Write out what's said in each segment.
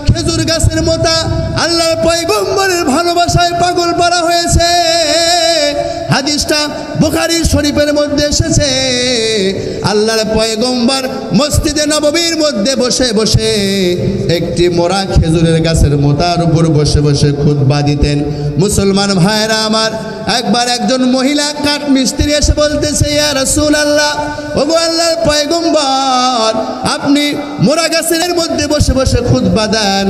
খেজুর গাছের মতো আল্লাহর পয়গম্বরের ভালোবাসায় পাগল পারা হয়েছে। হাদিসটা বুখারী শরীফের মধ্যে এসেছে। আল্লাহর পয়গম্বর মসজিদে নববীর মধ্যে বসে বসে একটি মোরা খেজুরের গাছের মোতার উপর বসে বসে খুতবা দিতেন। মুসলমান ভাইরা আমার, একবার একজন মহিলা কাঠ মিস্ত্রি এসে বলতেছে, ইয়া রাসূলুল্লাহ, ওগো আল্লাহর পয়গম্বর, আপনি মোরা গাছের মধ্যে বসে বসে খুতবা দেন,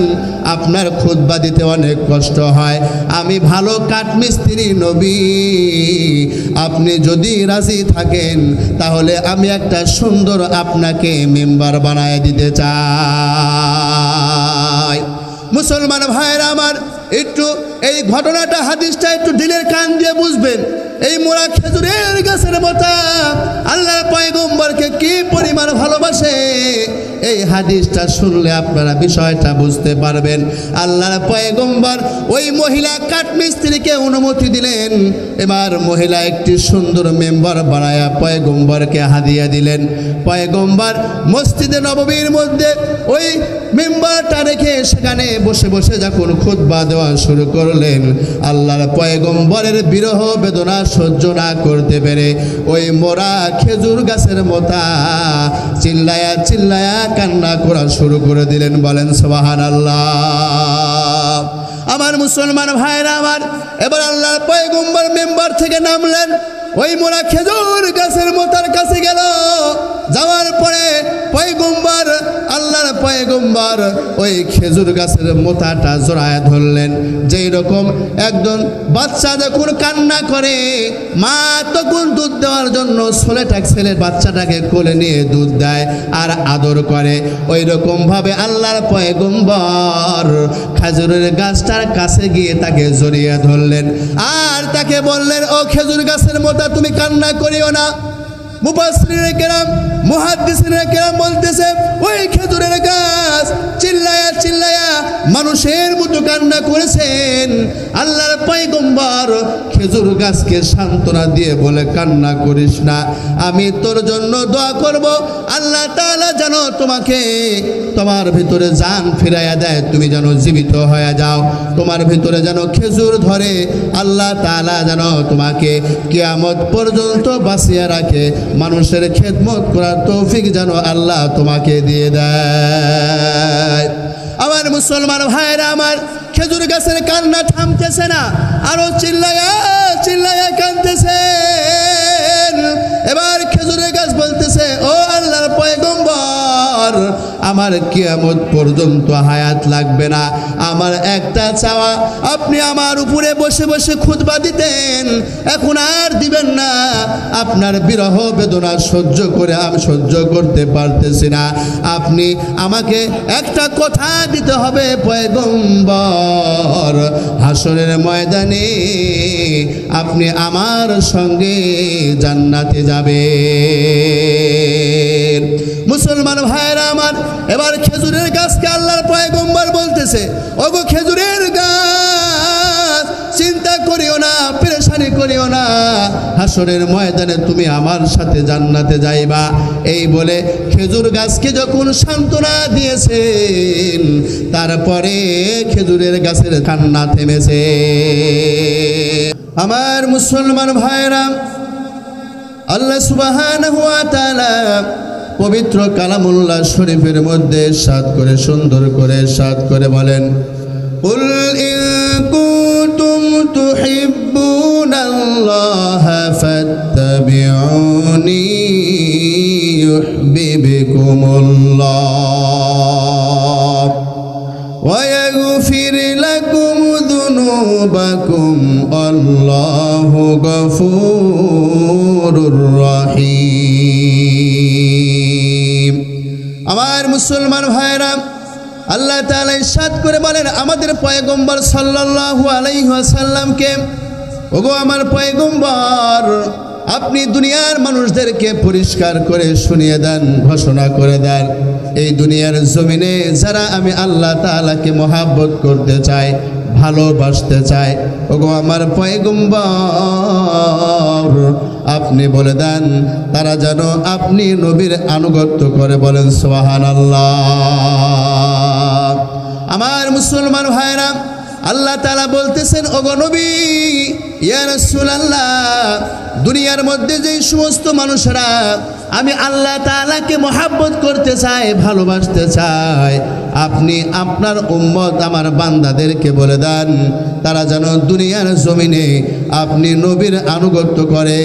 আপনার খুতবা দিতে অনেক কষ্ট হয়। আমি ভালো কাঠ মিস্ত্রি নবী, আপনি যদি রাজি থাকেন তাহলে আমি একটা সুন্দর আপনাকে মেম্বার বানায় দিতে চাই। মুসলমান ভাইরা আমার, একটু এই ঘটনাটা হাদিসটা একটু দিলের কান দিয়ে বুঝবেন। এই মোরা খেজুরের গাছের মতো আল্লাহর পয়গম্বরকে কি পরিমাণ ভালোবাসে, এই হাদিসটা শুনলে আপনারা বিষয়টা বুঝতে পারবেন। আল্লাহর পয়গম্বর ওই মহিলা কাঠমিস্ত্রিকে অনুমতি দিলেন। এবার মহিলা একটি সুন্দর মেম্বার বানায়া পয়গম্বরকে হাদিয়া দিলেন। পয়গম্বর মসজিদে নববীর মধ্যে ওই মেম্বারটা রেখে সেখানে বসে বসে যখন খুতবা দেওয়া শুরু করলেন, আল্লাহর পয়গম্বরের বিরহ বেদনা সহ্য না করতে পেরে ওই মোরা খেজুর গাছের মতো চিল্লায়া চিল্লায়া কান্না করা শুরু করে দিলেন। বলেন সুবহানাল্লাহ। আমার মুসলমান ভাইরা আমার, এবার আল্লাহর পয়গম্বর মেম্বার থেকে নামলেন, ওই মোরা খেজুর গাছের মোতার কাছে গেল। যাওয়ার পরে পয়গম্বর, আল্লাহর পয়গম্বর ওই খেজুর গাছের মোতাটা জড়ায় ধরলেন। যেই রকম একজন বাচ্চা যখন কান্না করে, মা তখন দুধ দেওয়ার জন্য ছেলে বাচ্চাটাকে কোলে নিয়ে দুধ দেয় আর আদর করে, ওই রকম ভাবে আল্লাহর পয়গম্বর খেজুরের গাছটার কাছে গিয়ে তাকে জড়িয়ে ধরলেন আর তাকে বললেন, ও খেজুর গাছের মোতা, তুমি কান্না করিও না। মুফাসসিরিনে কেরাম, মুহাদ্দিসিনে কেরাম বলতেছে, ওই খেজুরের গাছ চিল্লায়া চিল্লায়া মানুষের মতো কান্না করেছেন। আল্লাহর পয়গম্বর খেজুর গাছকে সান্ত্বনা দিয়ে বলে, কান্না করিস না, আমি তোর জন্য দোয়া করব, আল্লাহ তাআলা যেন তোমাকে তোমার ভিতরে জান ফিরাইয়া দেয়, তুমি যেন জীবিত হয়ে যাও, তোমার ভিতরে যেন খেজুর ধরে, আল্লাহ তাআলা যেন তোমাকে কিয়ামত পর্যন্ত বাঁচিয়ে রাখে, মানুষের খেদমত করার তৌফিক যেন আল্লাহ তোমাকে দিয়ে দেয়। আমার মুসলমান ভাইরা আমার, খেজুর গাছের কান্না থামতেছে না, আরো চিল্লায়া চিল্লায়া কাঁদতেছেন। এবার খেজুরের গাছ বলতেছে, ও আল্লাহর পয়গম্বর, আমার কিয়ামত পর্যন্ত হায়াত লাগবে না, আমার একটা চাওয়া, আপনি আমার উপরে বসে বসে খুতবা দিতেন, এখন আর দিবেন না, আপনার বিরহ বেদনা সহ্য করে আমি সহ্য করতে পারতেছি না, আপনি আমাকে একটা কথা দিতে হবে পয়গম্বর, হাসরের ময়দানে আপনি আমার সঙ্গে জান্নাতে যাবেন। মুসলমান ভাইরা আমার, এবার খেজুরের গাছকে আল্লাহর পয়গম্বর বলতেছে, ওগো খেজুরের গাছ, চিন্তা করিও না, পেরেশানি করিও না, হাসরের ময়দানে তুমি আমার সাথে জান্নাতে যাইবা। এই বলে খেজুর গাছকে যখন সান্ত্বনা দিয়েছেন, তারপরে খেজুরের গাছের কান্না থেমেছে। আমার মুসলমান ভাইরা, আল্লাহ সুবহানাহু ওয়া তাআলা পবিত্র কালামুল্লাহ শরীফের মধ্যে সাত করে সুন্দর করে সাত করে বলেন, কুল ইন কুনতুম তুহিব্বুনাল্লাহা ফাত্তাবিউনি ইউহিব্বুকুমুল্লাহ ওয়া ইয়াগফির লাকুম যুনুবাকুম আল্লাহু গফুরুর রহিম। আমার মুসলমান ভাইরা, আল্লাহ তাআলা ইরশাদ করে বলেন আমাদের পয়গম্বর সাল্লাল্লাহু আলাইহি ওয়াসাল্লামকে, ওগো আমার পয়গম্বর, আপনি দুনিয়ার মানুষদেরকে পরিষ্কার করে শুনিয়ে দেন, ঘোষণা করে দেন, এই দুনিয়ার জমিনে যারা আমি আল্লাহ তাআলাকে মহব্বত করতে চাই, ভালোবাসতে চাই, ওগো আমার পয়গম্বর, আপনি বলে দেন তারা যেন আপনি নবীর আনুগত্য করে। বলেন সুবহানাল্লাহ। আমার মুসলমান ভাইরা, আল্লাহ তাআলা বলতেছেন, ওগো নবী, ইয়া রাসূলুল্লাহ, দুনিয়ার মধ্যে যেই সমস্ত মানুষরা আমি আল্লাহ তাআলাকে মহব্বত করতে চায়, ভালোবাসতে চায়, আপনি আপনার উম্মত আমার বান্দাদেরকে বলে দেন তারা যেন দুনিয়ার জমিনে আপনি নবীর আনুগত্য করে।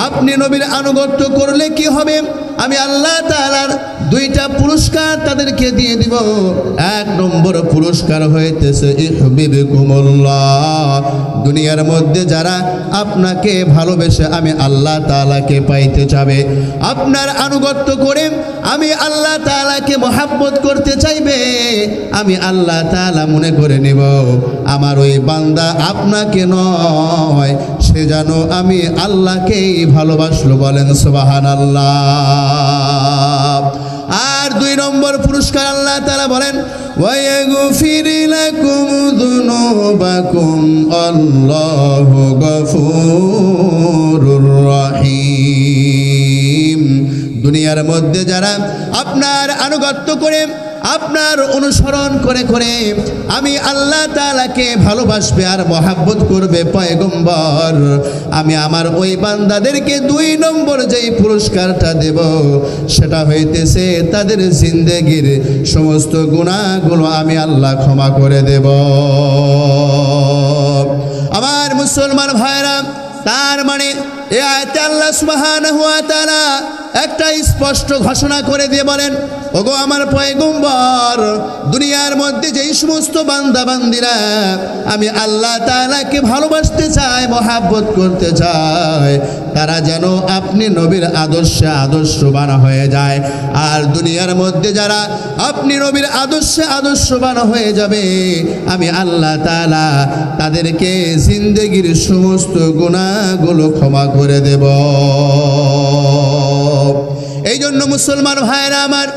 আপনি নবীর আনুগত্য করলে কি হবে? আমি আল্লাহ তাআলার দুইটা পুরস্কার তাদেরকে দিয়ে দিব। এক নম্বর পুরস্কার হইতেছে ইহবিবকুমুল্লাহ, দুনিয়ার মধ্যে যারা আপনাকে ভালোবেসে আমি আল্লাহ তাআলাকে পাইতে চাবে, আপনার আনুগত্য করে আমি আল্লাহ তাআলাকে মহব্বত করতে চাইবে, আমি আল্লাহ তাআলা মনে করে নেব আমার ওই বান্দা আপনাকে নয়, সে যেন আমি আল্লাহকেই ভালোবাসলো। বলেন সুবহানাল্লাহ। আর দুই নম্বর পুরস্কার আল্লাহ তাআলা বলেন, ওয়ায়াগফির লাকুম যুনুবাকুম আল্লাহু গফুরুর রহিম। দুনিয়ার মধ্যে যারা আপনার আনুগত্য করে, আপনার অনুসরণ করে করে আমি আল্লাহ তাআলাকে ভালোবাসবে আর মহব্বত করবে পয়গম্বর, আমি আমার ওই বান্দাদেরকে দুই নম্বর যেই পুরস্কারটা দেব সেটা হইতেছে তাদের জিন্দেগির সমস্ত গুনাহগুলো আমি আল্লাহ ক্ষমা করে দেব। আমার মুসলমান ভাইরা, তার মানে এই আয়াতে আল্লাহ সুবহানাহু ওয়া তাআলা একটা স্পষ্ট ঘোষণা করে দিয়ে বলেন, ওগো আমার পয়গম্বর, দুনিয়ার মধ্যে যেই সমস্ত বান্দা বান্দিরা আমি আল্লাহ তাআলাকে ভালোবাসতে চায়, মহব্বত করতে চায়, তারা যেন আপনি নবীর আদর্শে আদর্শবান হয়ে যায়। আর দুনিয়ার মধ্যে যারা আপনি নবীর আদর্শে আদর্শবান হয়ে যাবে, আমি আল্লাহ তাআলা তাদেরকে জিন্দেগির সমস্ত গুনাহগুলো ক্ষমা করে দেব। এই জন্য মুসলমান ভাইরা আমার,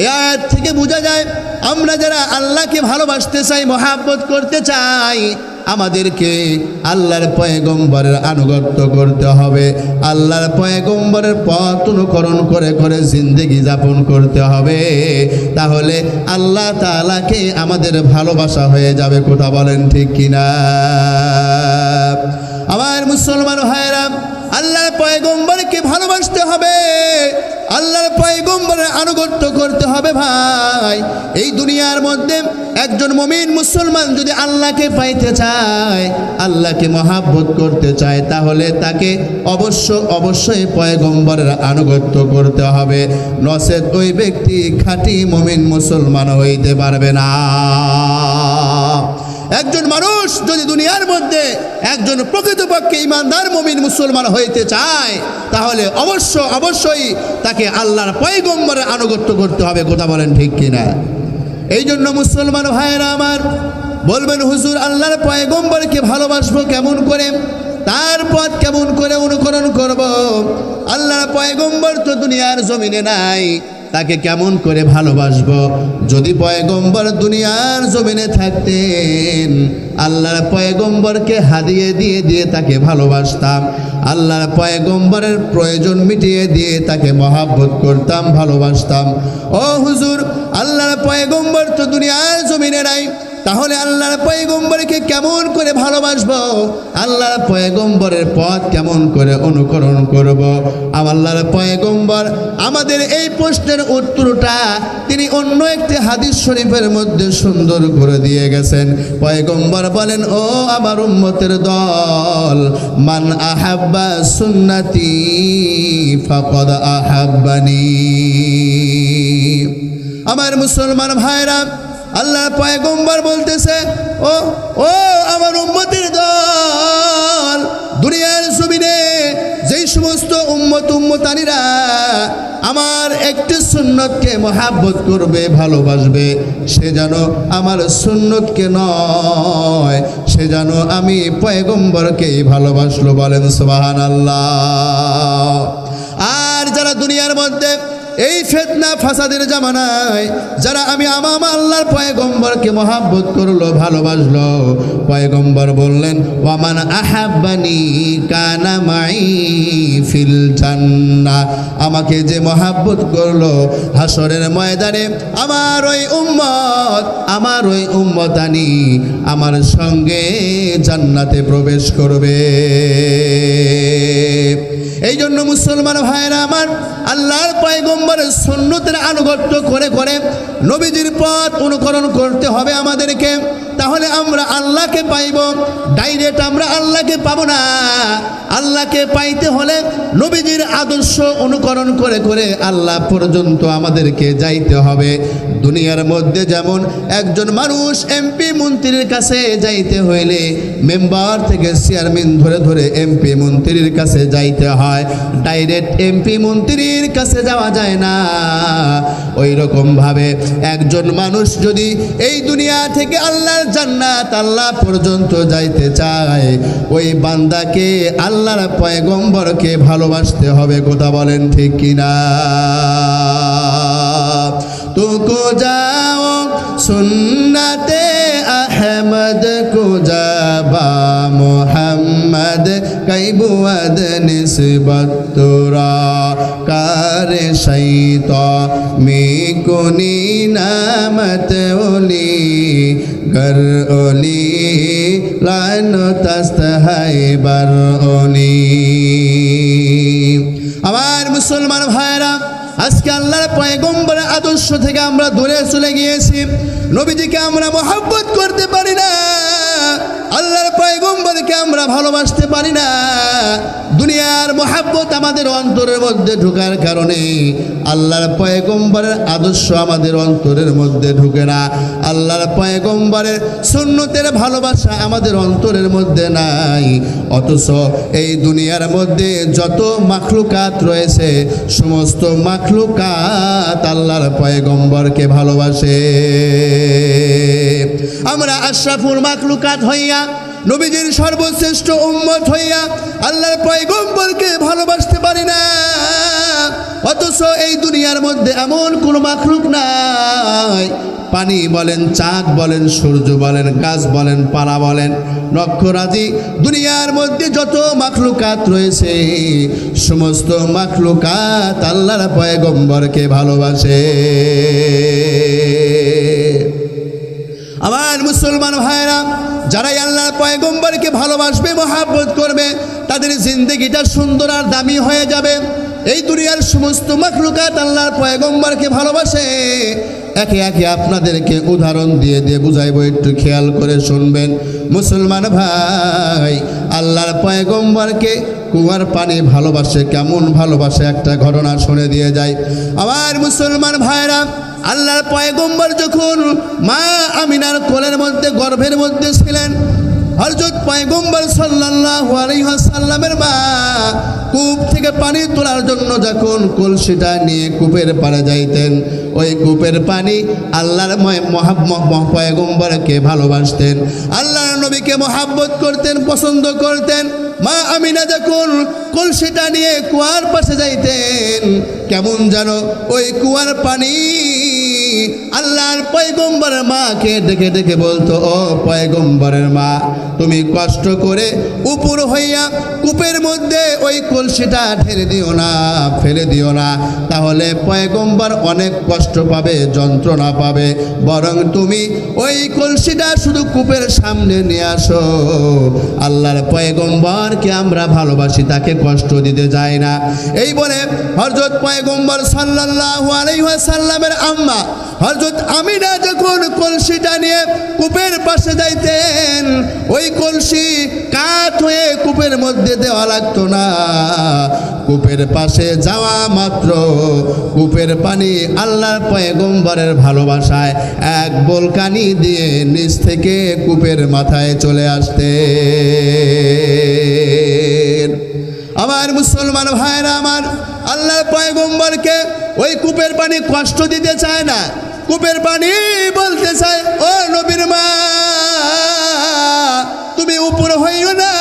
এই আয়াত থেকে বোঝা যায় আমরা যারা আল্লাহকে ভালোবাসতে চাই, মহব্বত করতে চাই, আমাদেরকে আল্লাহর পয়গম্বরের আনুগত্য করতে হবে, আল্লাহর পয়গম্বরের পথ অনুকরণ করে করে জিন্দেগি যাপন করতে হবে। তাহলে আল্লাহ তাআলাকে আমাদের ভালোবাসা হয়ে যাবে। কথা বলেন ঠিক কিনা? আমার মুসলমান ভাইরা, আল্লাহর পয়গম্বরকে ভালোবাসতে হবে, আল্লাহর পয়গম্বরের আনুগত্য করতে হবে। ভাই, এই দুনিয়ার মধ্যে একজন মুমিন মুসলমান যদি আল্লাহকে পাইতে চায়, আল্লাহকে মহব্বত করতে চায়, তাহলে তাকে অবশ্যই পয়গম্বরের আনুগত্য করতে হবে, নচেত ওই ব্যক্তি খাঁটি মুমিন মুসলমান হইতে পারবে না। একজন মানুষ যদি দুনিয়ার মধ্যে একজন প্রকৃতপক্ষে ঈমানদার মুমিন মুসলমান হইতে চায়, তাহলে অবশ্যই তাকে আল্লাহর পয়গম্বরের আনুগত্য করতে হবে। কথা বলেন ঠিক কিনা? এই জন্য মুসলমান ভাইয়েরা আমার, বলবেন হুজুর, আল্লাহর পয়গম্বরকে ভালোবাসবো কেমন করে, তার পথ কেমন করে অনুকরণ করব? আল্লাহর পয়গম্বর তো দুনিয়ার জমিনে নাই, তাকে কেমন করে ভালোবাসবো? যদি পয়গম্বর দুনিয়ার জমিনে থাকতেন, আল্লাহর পয়গম্বরকে হাদিয়ে দিয়ে দিয়ে তাকে ভালোবাসতাম, আল্লাহর পয়গম্বরের প্রয়োজন মিটিয়ে দিয়ে তাকে মহব্বত করতাম, ভালোবাসতাম। ও হুজুর, আল্লাহর পয়গম্বর তো দুনিয়ার জমিনে নাই, তাহলে আল্লাহর পয়গম্বরকে কেমন করে ভালোবাসবো? আল্লাহর পয়গম্বরের পথ কেমন করে অনুকরণ করব? আল্লাহর পয়গম্বর আমাদের এই প্রশ্নের উত্তরটা তিনি অন্য একটি হাদিস শরীফের মধ্যে সুন্দর করে দিয়ে গেছেন। পয়গম্বর বলেন, ও আমার উম্মতের দল, মান আহাব্বা সুন্নতি ফাকাদ আহাব্বানি। আমার মুসলমান ভাইরা, আল্লাহর পয়গম্বর বলতেছে, ও আমার উম্মতের দল, দুনিয়ার জমিনে যেই সমস্ত উম্মতানিরা আমার একটি সুন্নতকে মহব্বত করবে, ভালোবাসবে, সে যেন আমার সুন্নতকে নয়, সে যেন আমি পয়গম্বরকেই ভালোবাসলো। বলেন সুবহানাল্লাহ। আর যারা দুনিয়ার মধ্যে এই ফিতনা ফাসাদের জামানায় যারা আমি আমার আল্লাহর পয়গম্বরকে মহব্বত করলো, ভালোবাসলো, পয়গম্বর বললেন ওয়ামান আহাব্বানি কানা মাই ফিল জান্নাহ, আমাকে যে মহব্বত করলো হাসরের ময়দানে আমার ওই উম্মতানি আমার সঙ্গে জান্নাতে প্রবেশ করবে। এই জন্য মুসলমান ভাইরা আমার, আল্লাহর পয়গম্বরের সুন্নতের আনুগত্য করে করে নবীজির পথ অনুকরণ করতে হবে আমাদেরকে, তাহলে আমরা আল্লাহকে পাইব। ডাইরেক্ট আমরা আল্লাহকে পাবো না। আল্লাহকে পাইতে হলে নবীজির আদর্শ অনুকরণ করে করে আল্লাহ পর্যন্ত আমাদেরকে যাইতে হবে। দুনিয়ার মধ্যে যেমন একজন মানুষ এমপি মন্ত্রীর কাছে যাইতে হইলে মেম্বার থেকে চেয়ারম্যান ধরে ধরে এমপি মন্ত্রীর কাছে যাইতে হয়, ডাইরেক্ট এমপি মন্ত্রীর কাছে যাওয়া যায় না। ওই রকম ভাবে একজন মানুষ যদি এই দুনিয়া থেকে আল্লাহর জান্নাত আল্লাহ পর্যন্ত যাইতে চায়, ওই বান্দাকে আল্লাহর পয়গম্বরকে ভালোবাসতে হবে। কথা বলেন ঠিক কিনা? तुको जाओ सुन्नते अहमद को जाबा मोहम्मद कई बुअद निस्बत तुरा कार शैता मिकुनी नामत ओली गर ओली लानो तस्तहाय बर ओली। আমার মুসলমান ভাইরা, আজকে আল্লাহর পয়গম্বরের আদর্শ থেকে আমরা দূরে চলে গিয়েছি। নবীজিকে আমরা মহব্বত করতে পারি না, আল্লাহর পয়গম্বরকে আমরা ভালোবাসতে পারি না। দুনিয়ার মহব্বত আমাদের অন্তরের মধ্যে ঢোকার কারণে আল্লাহর পয়গম্বরের আদর্শ আমাদের অন্তরের মধ্যে ঢুকে না। আল্লাহর পয়গম্বরের সুন্নতের ভালোবাসা আমাদের অন্তরের মধ্যে নাই। অথচ এই দুনিয়ার মধ্যে যত মাখলুকাত রয়েছে সমস্ত মাখলুকাত আল্লাহর পয়গম্বরকে ভালোবাসে। আমরা আশরাফুল মাখলুকাত হইয়া, নবীজির সর্বশ্রেষ্ঠ উম্মত হইয়া আল্লাহর পয়গম্বরকে ভালোবাসতে পারি না। অথচ এই দুনিয়ার মধ্যে এমন কোনো মাখলুক নাই, পানি বলেন, চাঁদ বলেন, সূর্য বলেন, গাছ বলেন, পালা বলেন, নক্ষরাজি, দুনিয়ার মধ্যে যত মাখলুকাত রয়েছে সমস্ত মাখলুকাত আল্লাহর পয়গম্বরকে ভালোবাসে। আমার মুসলমান ভাইরা, যারাই আল্লাহর পয়গম্বরকে ভালোবাসবে, মহব্বত করবে, তাদের জিন্দেগিটা সুন্দর আর দামি হয়ে যাবে। এই দুনিয়ার সমস্ত মাখলুকাত আল্লাহর পয়গম্বরকে ভালোবাসে। একে একে আপনাদেরকে উদাহরণ দিয়ে দিয়ে বুঝাইব, একটু খেয়াল করে শুনবেন। মুসলমান ভাই, আল্লাহর পয়গম্বরকে কুয়ার পানি ভালোবাসে। কেমন ভালোবাসে একটা ঘটনা শুনে দিয়ে যায়। আমার মুসলমান ভাইরা, আল্লাহর পয়গম্বর যখন মা আমিনার কোলের মধ্যে, গর্ভের মধ্যে ছিলেন, হযরত পয়গম্বর সাল্লাল্লাহু আলাইহি ওয়াসাল্লামের মা কূপ থেকে পানি তোলার জন্য যখন কলসিটা নিয়ে কূপের পাড়ে যাইতেন, ওই কূপের পানি আল্লাহর পয়গম্বরকে ভালোবাসতেন, আল্লাহর নবীকে মহব্বত করতেন, পছন্দ করতেন। মা আমিনা যখন কলসিটা নিয়ে কুয়ার পাশে যাইতেন, কেমন যেন ওই কুয়ার পানি আল্লাহর পয়গম্বরের মাকে ডেকে ডেকে বলতো, ও পয়গম্বরের মা, তুমি কষ্ট করে উপর হইয়া কূপের মধ্যে ওই কলসিটা ঢেলে দিও না, ফেলে দিও না, তাহলে পয়গম্বর অনেক কষ্ট পাবে, যন্ত্রণা পাবে। বরং তুমি ওই কলসিটা শুধু কূপের সামনে নিয়ে আসো। আল্লাহর পয়গম্বরকে আমরা ভালোবাসি, তাকে কষ্ট দিতে যাই না। এই বলে হযরত পয়গম্বর সাল্লাল্লাহু আলাইহি ওয়াসাল্লামের আম্মা হযরত আমিনা যখন কলসিটা নিয়ে কূপের পাশে যাইতেন, ওই কলসি কাত হয়ে কূপের মধ্যে দেওয়া লাগতো না। কূপের পাশে যাওয়া মাত্র কূপের পানি আল্লাহর পয়গম্বরের ভালোবাসায় এক বলকানি দিয়ে নিচ থেকে কূপের মাথায় চলে আসতে। আমার মুসলমান ভাইরা আমার, আল্লাহর পয়গম্বরকে ওই কূপের পানি কষ্ট দিতে চায় না। কূপের পানি বলতে চায়, ও নবীর মা, তুমি উপর হইও না,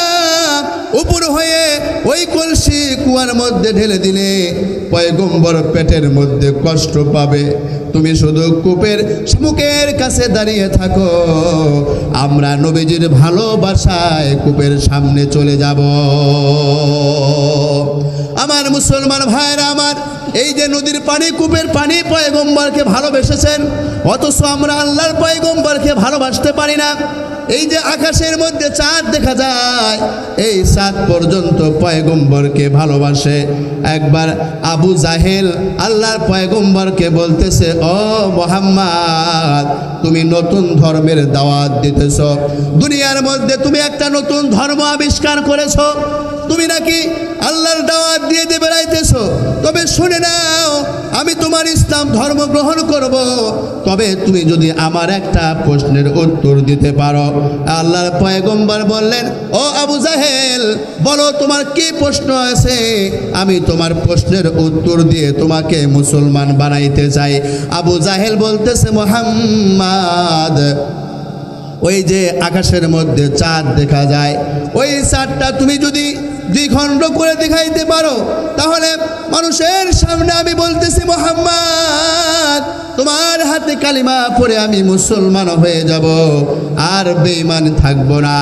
উপর হয়ে ওই কলসি কুয়ার মধ্যে ঢেলে দিলে পয়গম্বর পেটের মধ্যে কষ্ট পাবে। তুমি শুধু কূপের মুখের কাছে দাঁড়িয়ে থাকো, আমরা নবীজির ভালোবাসায় কূপের সামনে চলে যাব। আমার মুসলমান ভাইরা আমার, এই যে নদীর পানি, কূপের পানি পয়গম্বরকে ভালোবেসেছেন, অথচ আমরা আল্লাহর পয়গম্বরকে ভালোবাসতে পারি না। এই যে আকাশের মধ্যে চাঁদ দেখা যায়, এই চাঁদ পর্যন্ত পয়গম্বরকে ভালোবাসে। একবার আবু জাহেল আল্লাহর পয়গম্বরকে বলতেছে, ও মুহাম্মদ, তুমি নতুন ধর্মের দাওয়াত দিতেছ, দুনিয়ার মধ্যে তুমি একটা নতুন ধর্ম আবিষ্কার করেছ, তুমি নাকি আল্লাহর দাওয়াত দিয়ে বেড়াইতেছ। তবে শুনে নাও, আমি তোমার ইসলাম ধর্ম গ্রহণ করব, তবে তুমি যদি আমার একটা প্রশ্নের উত্তর দিতে পারো। আল্লাহর পয়গম্বর বললেন, ও আবু জাহেল, বলো তোমার কি প্রশ্ন আছে, আমি তোমার প্রশ্নের উত্তর দিয়ে তোমাকে মুসলমান বানাইতে চাই। আবু জাহেল বলতেছে, মুহাম্মদ, ওই যে আকাশের মধ্যে চাঁদ দেখা যায়, ওই চাঁদটা তুমি যদি দ্বিখণ্ড করে দেখাইতে পারো, তাহলে মানুষের সামনে আমি বলতেছি, মুহাম্মদ, তোমার হাতে কালিমা পড়ে আমি মুসলমান হয়ে যাব, আর বেঈমান থাকব না,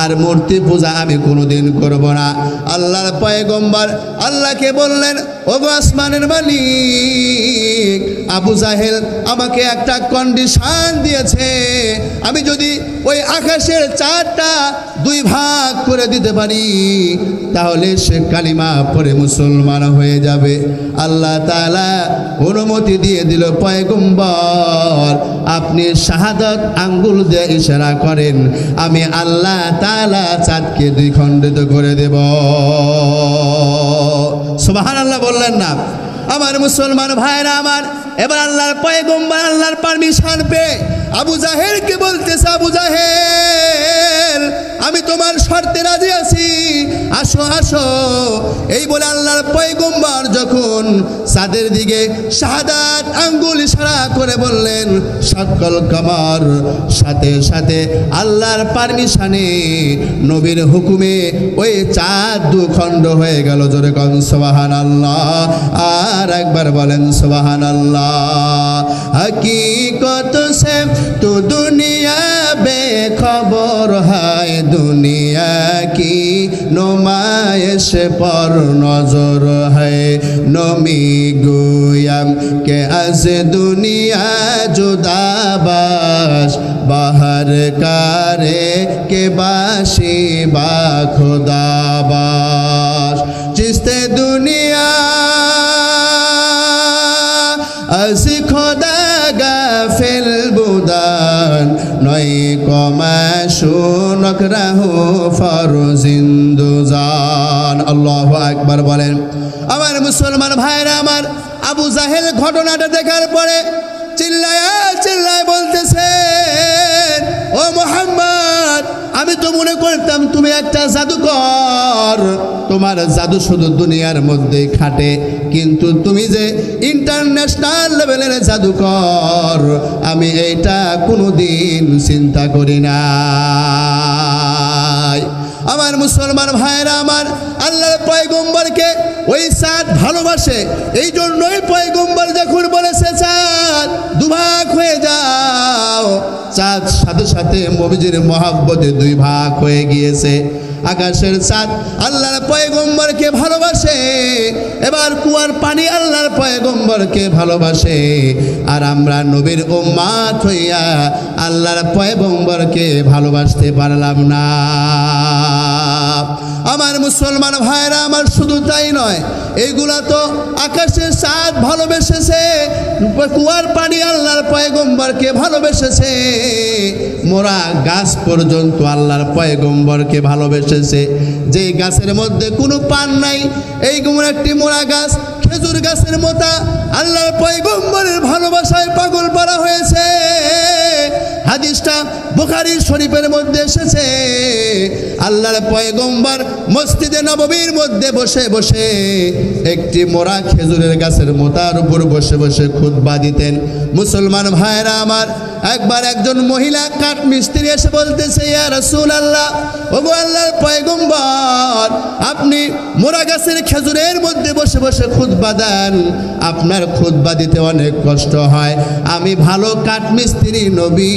আর মূর্তি পূজা আমি কোনোদিন করব না। আল্লাহর পয়গম্বর আল্লাহকে বললেন, ওগো আসমানের মালিক, আবু জাহেল আমাকে একটা কন্ডিশন দিয়েছে, আমি যদি ওই আকাশের চাঁদটা দুই ভাগ করে দিতে পারি, তাহলে সে কালিমা পড়ে মুসলমান হয়ে যাবে। আল্লাহ তাআলা অনুমতি দিয়ে দিল, পয়গম্বর আপনি শাহাদাত আঙ্গুল দিয়ে ইশারা করেন, আমি আল্লাহ তাআলা চাঁদকে দুই খণ্ডিত করে দেব। সুবহানাল্লাহ বললেন না? আমার মুসলমান ভাইরা আমার, এবার আল্লাহর পয়গম্বর আল্লাহর পারমিশন পেয়ে আবু জাহেলকে বলতেছে, আবু জাহেল, আমি তোমার শর্তে রাজি আছি, আসো আসো। এই বলে আল্লাহর পয়গম্বর যখন চাঁদের দিকে শাহাদাত আঙ্গুল ইশারা করে বললেন, সকল কমর, সাথে সাথে আল্লাহর পারমিশনে, নবীর হুকুমে ওই চাঁদ দুখণ্ড হয়ে গেল। জোরে কোন সুবহানাল্লাহ, আর একবার বলেন সুবহানাল্লাহ। हकीकत से तो दुनिया बेखबर है, दुनिया की नुमाइश पर नजर है, नमी गुयाम के अज दुनिया जुदाबाश, बाहर कारे के बाशी बा खुदाबाश, जिसते दुनिया अज खुदा गाफिल बुदान, नई कमा शुनक राहु फरजिंदुजान। আল্লাহু আকবার বলেন। আমার মুসলমান ভাইরা আমার, আবু জাহেল ঘটনাটা দেখার পরে চিল্লায় চিল্লায় বলতেছেন, ও মুহাম্মদ, আমি তো মনে করতাম তুমি একটা জাদুকর, তোমার জাদু শুধু দুনিয়ার মধ্যে খাটে, কিন্তু তুমি যে ইন্টারন্যাশনাল লেভেলের জাদুকর, আমি এইটা কোনোদিন চিন্তা করি না। আমার মুসলমান ভাইরা আমার, আল্লাহর পয়গম্বরকে ওই চাঁদ ভালোবাসে, এই জন্যই পয়গম্বর যখন বলেছে চাঁদ দুভাগ হয়ে যাও, চাঁদ সাথে সাথে নবীজির মহব্বতে দুই ভাগ হয়ে গিয়েছে। আকাশের চাঁদ আল্লাহর পয়গম্বরকে ভালোবাসে, এবার কুয়ার পানি আল্লাহর পয়গম্বরকে ভালোবাসে, আর আমরা নবীর উম্মত হইয়া আল্লাহর পয়গম্বরকে ভালোবাসতে পারলাম না। আমার মুসলমান ভাইরা আমার, শুধু তাই নয়, এইগুলা তো আকাশের চাঁদ ভালোবেসেছে, কুয়ার পানি আল্লাহর পয়গম্বরকে ভালোবেসেছে, মোরা গাছ পর্যন্ত আল্লাহর পয়গম্বরকে ভালোবেসেছে। যে গাছের মধ্যে কোনো পান নাই, এইগুলো একটি মোরা গাছ, খেজুর গাছের মতো আল্লাহর পয়গম্বরের ভালোবাসায় পাগল পারা হয়েছে। হাদিসটা বুখারী শরীফের মধ্যে এসেছে। আল্লাহর পয়গম্বর মসজিদে নববীর মধ্যে বসে বসে একটি মোরা খেজুরের গাছের মোতার উপর বসে বসে খুতবা দিতেন। মুসলমান ভাইরা আমার, একবার একজন মহিলা কাঠ মিস্ত্রি এসে বলতেছে, ইয়া রাসূলুল্লাহ, ওগো আল্লাহর পয়গম্বর, আপনি মোরা গাছের খেজুরের মধ্যে বসে বসে খুতবা দেন, আপনার খুতবা দিতে অনেক কষ্ট হয়। আমি ভালো কাঠ মিস্ত্রি নবী,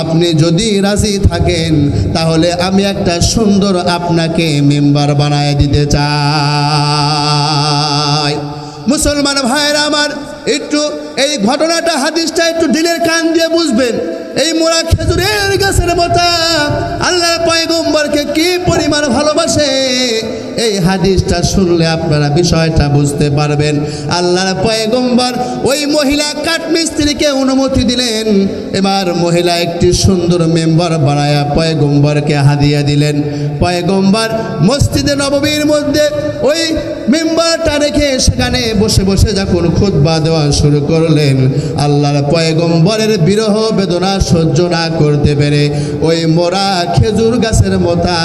আপনি যদি রাজি থাকেন তাহলে আমি একটা সুন্দর আপনাকে মেম্বার বানায় দিতে চাই। মুসলমান ভাইরা আমার, একটু এই ঘটনাটা হাদিসটা একটু দিলের কান দিয়ে বুঝবেন। এই মোরা খেজুরের গাছের মতো আল্লাহর পয়গম্বরকে কি পরিমাণ ভালোবাসে, এই হাদিসটা শুনলে আপনারা বিষয়টা বুঝতে পারবেন। আল্লাহর পয়গম্বর ওই মহিলা কাঠমিস্ত্রিকে অনুমতি দিলেন। এবার মহিলা একটি সুন্দর মেম্বার বানায়া পয়গম্বরকে হাদিয়া দিলেন। পয়গম্বর মসজিদে নববীর মধ্যে ওই মেম্বারটা রেখে সেখানে বসে বসে যখন খুতবা দেওয়া শুরু করলেন, আল্লাহর পয়গম্বরের বিরহ বেদনা সহ্য না করতে পেরে ওই মোরা খেজুর গাছের মতো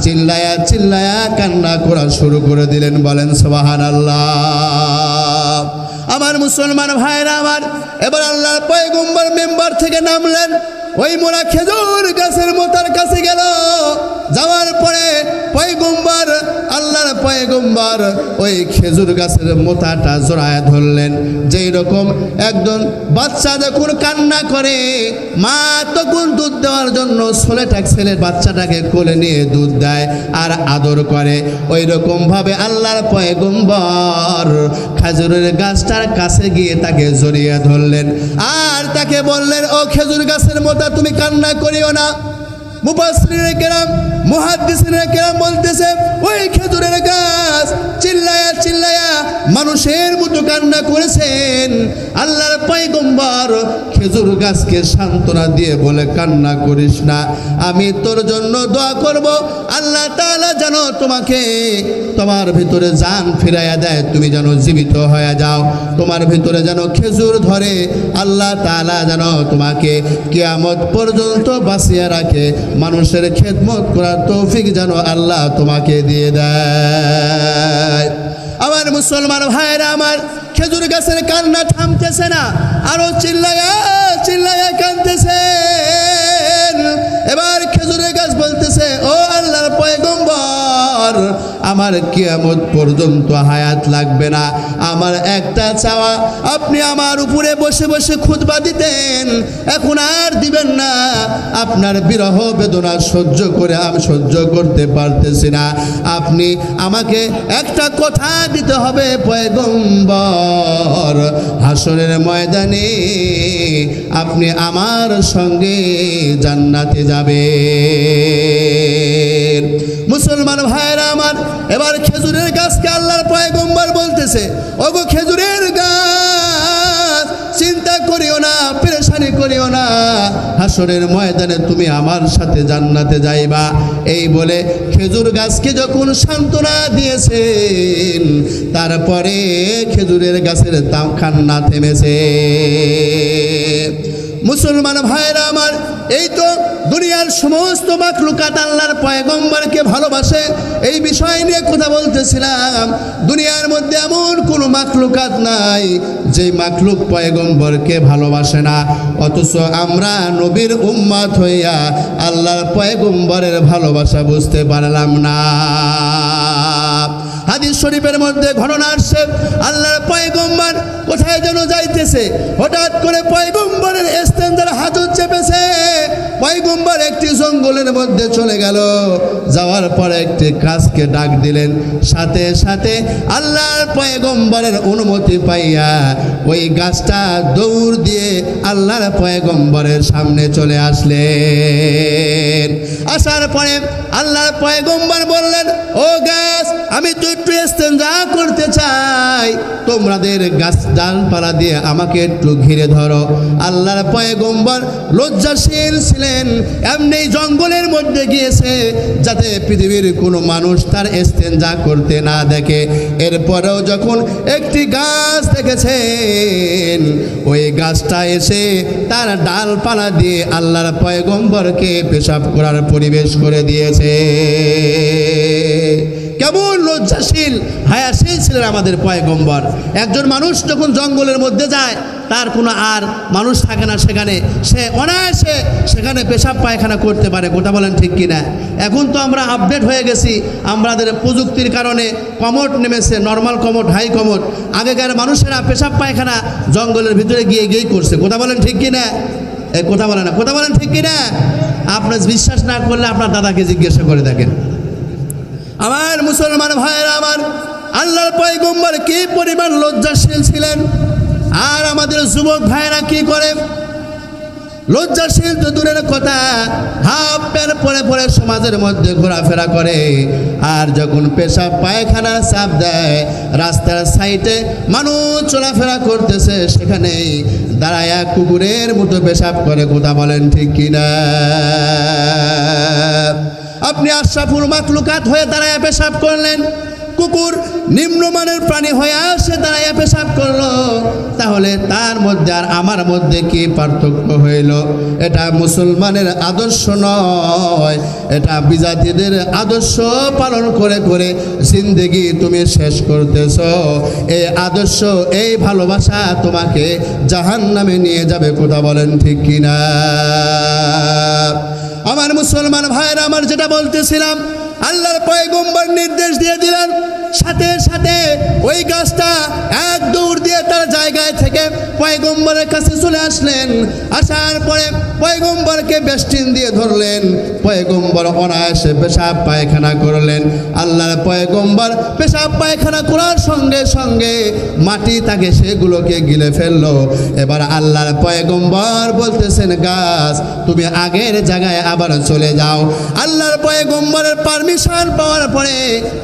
চিল্লায়া চিল্লায়া কান্না করা শুরু করে দিলেন। বলেন সুবহানাল্লাহ। আমার মুসলমান ভাইরা আমার, এবার আল্লাহর পয়গম্বর মেম্বার থেকে নামলেন, ওই মোরা খেজুর গাছের মোতার কাছে গেল। যাওয়ার পরে পয়গম্বর, আল্লাহর পয়গম্বর ওই খেজুর গাছের মোতাটা জড়ায় ধরলেন। যেই রকম একজন বাচ্চা যখন কান্না করে, মা তখন দুধ দেওয়ার জন্য ছেলের বাচ্চাটাকে কোলে নিয়ে দুধ দেয় আর আদর করে, ওই রকম ভাবে আল্লাহর পয়গম্বর খেজুরের গাছটার কাছে গিয়ে তাকে জড়িয়ে ধরলেন আর তাকে বললেন, ও খেজুর গাছের মোতা, তুমি কান্না করিও না। মুফাসসিরিনে কেরাম, মুহাদ্দিসিনে কেরাম বলতেছে, ওই খেজুরের গাছ চিল্লায়া চিল্লায়া মানুষের মতো কান্না করেছেন। আল্লাহর পয়গম্বর খেজুর গাছকে সান্ত্বনা দিয়ে বলে, কান্না করিস না, আমি তোর জন্য দোয়া করব, আল্লাহ তাআলা যেন তোমাকে তোমার ভিতরে জান ফিরাইয়া দেয়, তুমি যেন জীবিত হয়ে যাও, তোমার ভিতরে যেন খেজুর ধরে, আল্লাহ তাআলা যেন তোমাকে কিয়ামত পর্যন্ত বাঁচিয়ে রাখে, মানুষের খেদমত করার তৌফিক যেন আল্লাহ তোমাকে দিয়ে দেয়। আমার মুসলমান ভাইরা আমার, খেজুর গাছের কান্না থামতেছে না, আরো চিল্লায়া চিল্লায়া কাঁদতেছেন। এবার খেজুরের গাছ বলতেছে, ও আল্লাহর পয়গম্বর, আমার কিয়ামত পর্যন্ত হায়াত লাগবে না, আমার একটা চাওয়া, আপনি আমার উপরে বসে বসে খুতবা দিতেন, এখন আর দিবেন না, আপনার বিরহ বেদনা সহ্য করে আমি সহ্য করতে পারতেছি না, আপনি আমাকে একটা কথা দিতে হবে পয়গম্বর, হাসরের ময়দানে আপনি আমার সঙ্গে জান্নাতে যাবেন। মুসলমান ভাইরা আমার, এবার খেজুরের গাছকে আল্লাহর পয়গম্বর বলতেছে, ওগো খেজুরের গাছ, চিন্তা করিও না, পেরেশানি করিও না, হাসরের ময়দানে তুমি আমার সাথে জান্নাতে যাইবা। এই বলে খেজুর গাছকে যখন সান্ত্বনা দিয়েছেন, তারপরে খেজুরের গাছের কান্না থেমেছে। মুসলমান ভাইরা আমার, এই তো দুনিয়ার সমস্ত মাখলুকাত আল্লাহর পয়গম্বরকে ভালোবাসে, এই বিষয় নিয়ে কথা বলতেছিলাম। দুনিয়ার মধ্যে এমন কোনো মাখলুকাত নাই যে মাখলুক পয়গম্বরকে ভালোবাসে না, অথচ আমরা নবীর উম্মত হইয়া আল্লাহর পয়গম্বরের ভালোবাসা বুঝতে পারলাম না। হাদিস শরীফের মধ্যে ঘটনা আসছে, আল্লাহর পয়গম্বর কোথায় যেন যাইতেছে, হঠাৎ করে পয়গম্বরের ইস্তেঞ্জার হাজত চেপেছে, পয়গম্বর একটি জঙ্গলের মধ্যে চলে গেল, যাওয়ার পরে একটি গাছকে ডাক দিলেন, সাথে সাথে আল্লাহর পয়গম্বরের অনুমতি পাইয়া ওই গাছটা দৌড় দিয়ে আল্লাহর পয়গম্বরের সামনে চলে আসলেন। আসার পরে আল্লাহর পয়গম্বর বললেন, ও গাছ, আমি তো একটু ইস্তেঞ্জা করতে চাই, তোমাদের গাছ ডালপালা দিয়ে আমাকে একটু ঘিরে ধরো। আল্লাহর পয়গম্বর লজ্জাশীল ছিলেন, এমনি জঙ্গল জঙ্গলের মধ্যে গিয়েছে যাতে পৃথিবীর কোনো মানুষ তার ইস্তেঞ্জা করতে না দেখে। এরপরেও যখন একটি গাছ দেখেছেন, ওই গাছটা এসে তার ডালপালা দিয়ে আল্লাহর পয়গম্বরকে পেশাব করার পরিবেশ করে দিয়েছে। কেমন লজ্জাশীল হায়াশীল ছিলেন আমাদের পয়গম্বর। একজন মানুষ যখন জঙ্গলের মধ্যে যায়, তার কোনো আর মানুষ থাকে না সেখানে, সে অনায়াসে সেখানে পেশাব পায়খানা করতে পারে। কথা বলেন ঠিক কিনা? এখন তো আমরা আপডেট হয়ে গেছি, আমাদের প্রযুক্তির কারণে কমোড নেমেছে, নর্মাল কমোড, হাই কমোড। আগেকার মানুষেরা পেশাব পায়খানা জঙ্গলের ভিতরে গিয়ে গিয়েই করছে। কথা বলেন ঠিক কিনা? এই কথা বলে না, কথা বলেন ঠিক কিনা? আপনার বিশ্বাস না করলে আপনার দাদাকে জিজ্ঞাসা করে দেখেন। আমার মুসলমান ভাইয়েরা, আমার আল্লাহর পয়গম্বর কি পরিমাণ লজ্জাশীল ছিলেন। আর আমাদের যুবক ভাইয়েরা কি করে? লজ্জাশীল তো দূরের কথা, হাফ প্যান্ট পরে পরে সমাজের মধ্যে ঘোরাফেরা করে। আর যখন পেশাব পায়খানার চাপ দেয়, রাস্তার সাইডে মানুষ চলাফেরা করতেছে, সেখানেই দাঁড়ায়া কুকুরের মতো পেশাব করে। কথা বলেন ঠিক কিনা? আপনি আশরাফুল মাখলুকাত হয়ে দাঁড়ায় পেশাব করলেন, কুকুর নিম্নমানের প্রাণী হয়ে আসে দাঁড়ায় পেশাব করলো, তাহলে তার মধ্যে আর আমার মধ্যে কি পার্থক্য হইল? এটা মুসলমানের আদর্শ নয়, এটা বিজাতিদের আদর্শ পালন করে করে জিন্দেগি তুমি শেষ করতেছ। এই আদর্শ, এই ভালোবাসা তোমাকে জাহান্নামে নিয়ে যাবে। কথা বলেন ঠিক কিনা? আমার মুসলমান ভাইরা, আমার যেটা বলতেছিলাম, আল্লাহর পয়গম্বর নির্দেশ দিয়ে দিলেন, সাথে সাথে ওই গাছটা এক দৌড় দিয়ে তার জায়গায় থেকে পয়গম্বরের কাছে চলে আসলেন। আসার পরে পয়গম্বরকে বেষ্টিন দিয়ে ধরলেন। পয়গম্বর অনায়াসে পেশাব পায়খানা করলেন। আল্লাহর পয়গম্বর পেশাব পায়খানা করার সঙ্গে সঙ্গে মাটি তাকে সেগুলোকে গিলে ফেললো। এবার আল্লাহর পয়গম্বর বলতেছেন, গাছ তুমি আগের জায়গায় আবার চলে যাও। আল্লাহর পয়গম্বরের পারমিশন পাওয়ার পরে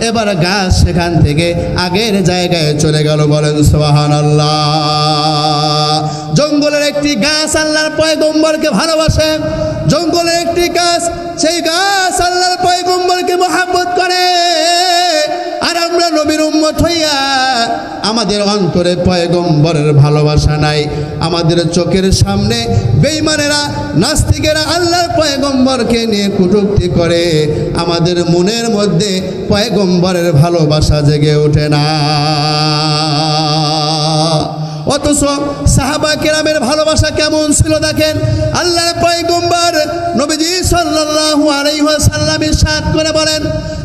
এবার গাছ সেখান থেকে আগের জায়গায় চলে গেল। বলেন সুবহানাল্লাহ। জঙ্গলের একটি গাছ আল্লাহর পয়গম্বরকে ভালোবাসে, জঙ্গলের একটি গাছ, সেই গাছ আল্লাহর পয়গম্বরকে মহব্বত করে। আর আমরা নবীর উম্মত হইয়া আমাদের অন্তরে পয়গম্বরের ভালোবাসা নাই। আমাদের চোখের সামনে বেঈমানেরা, নাস্তিকেরা আল্লাহর পয়গম্বরকে নিয়ে কটূক্তি করে, আমাদের মনের মধ্যে পয়গম্বরের ভালোবাসা জেগে ওঠে না। অথচ সাহাবা কেরামের ভালোবাসা কেমন ছিল দেখেন। আল্লাহর পয়গম্বর নবীজি সাল্লাল্লাহু আলাইহি ওয়াসাল্লাম ইরশাদ করে বলেন,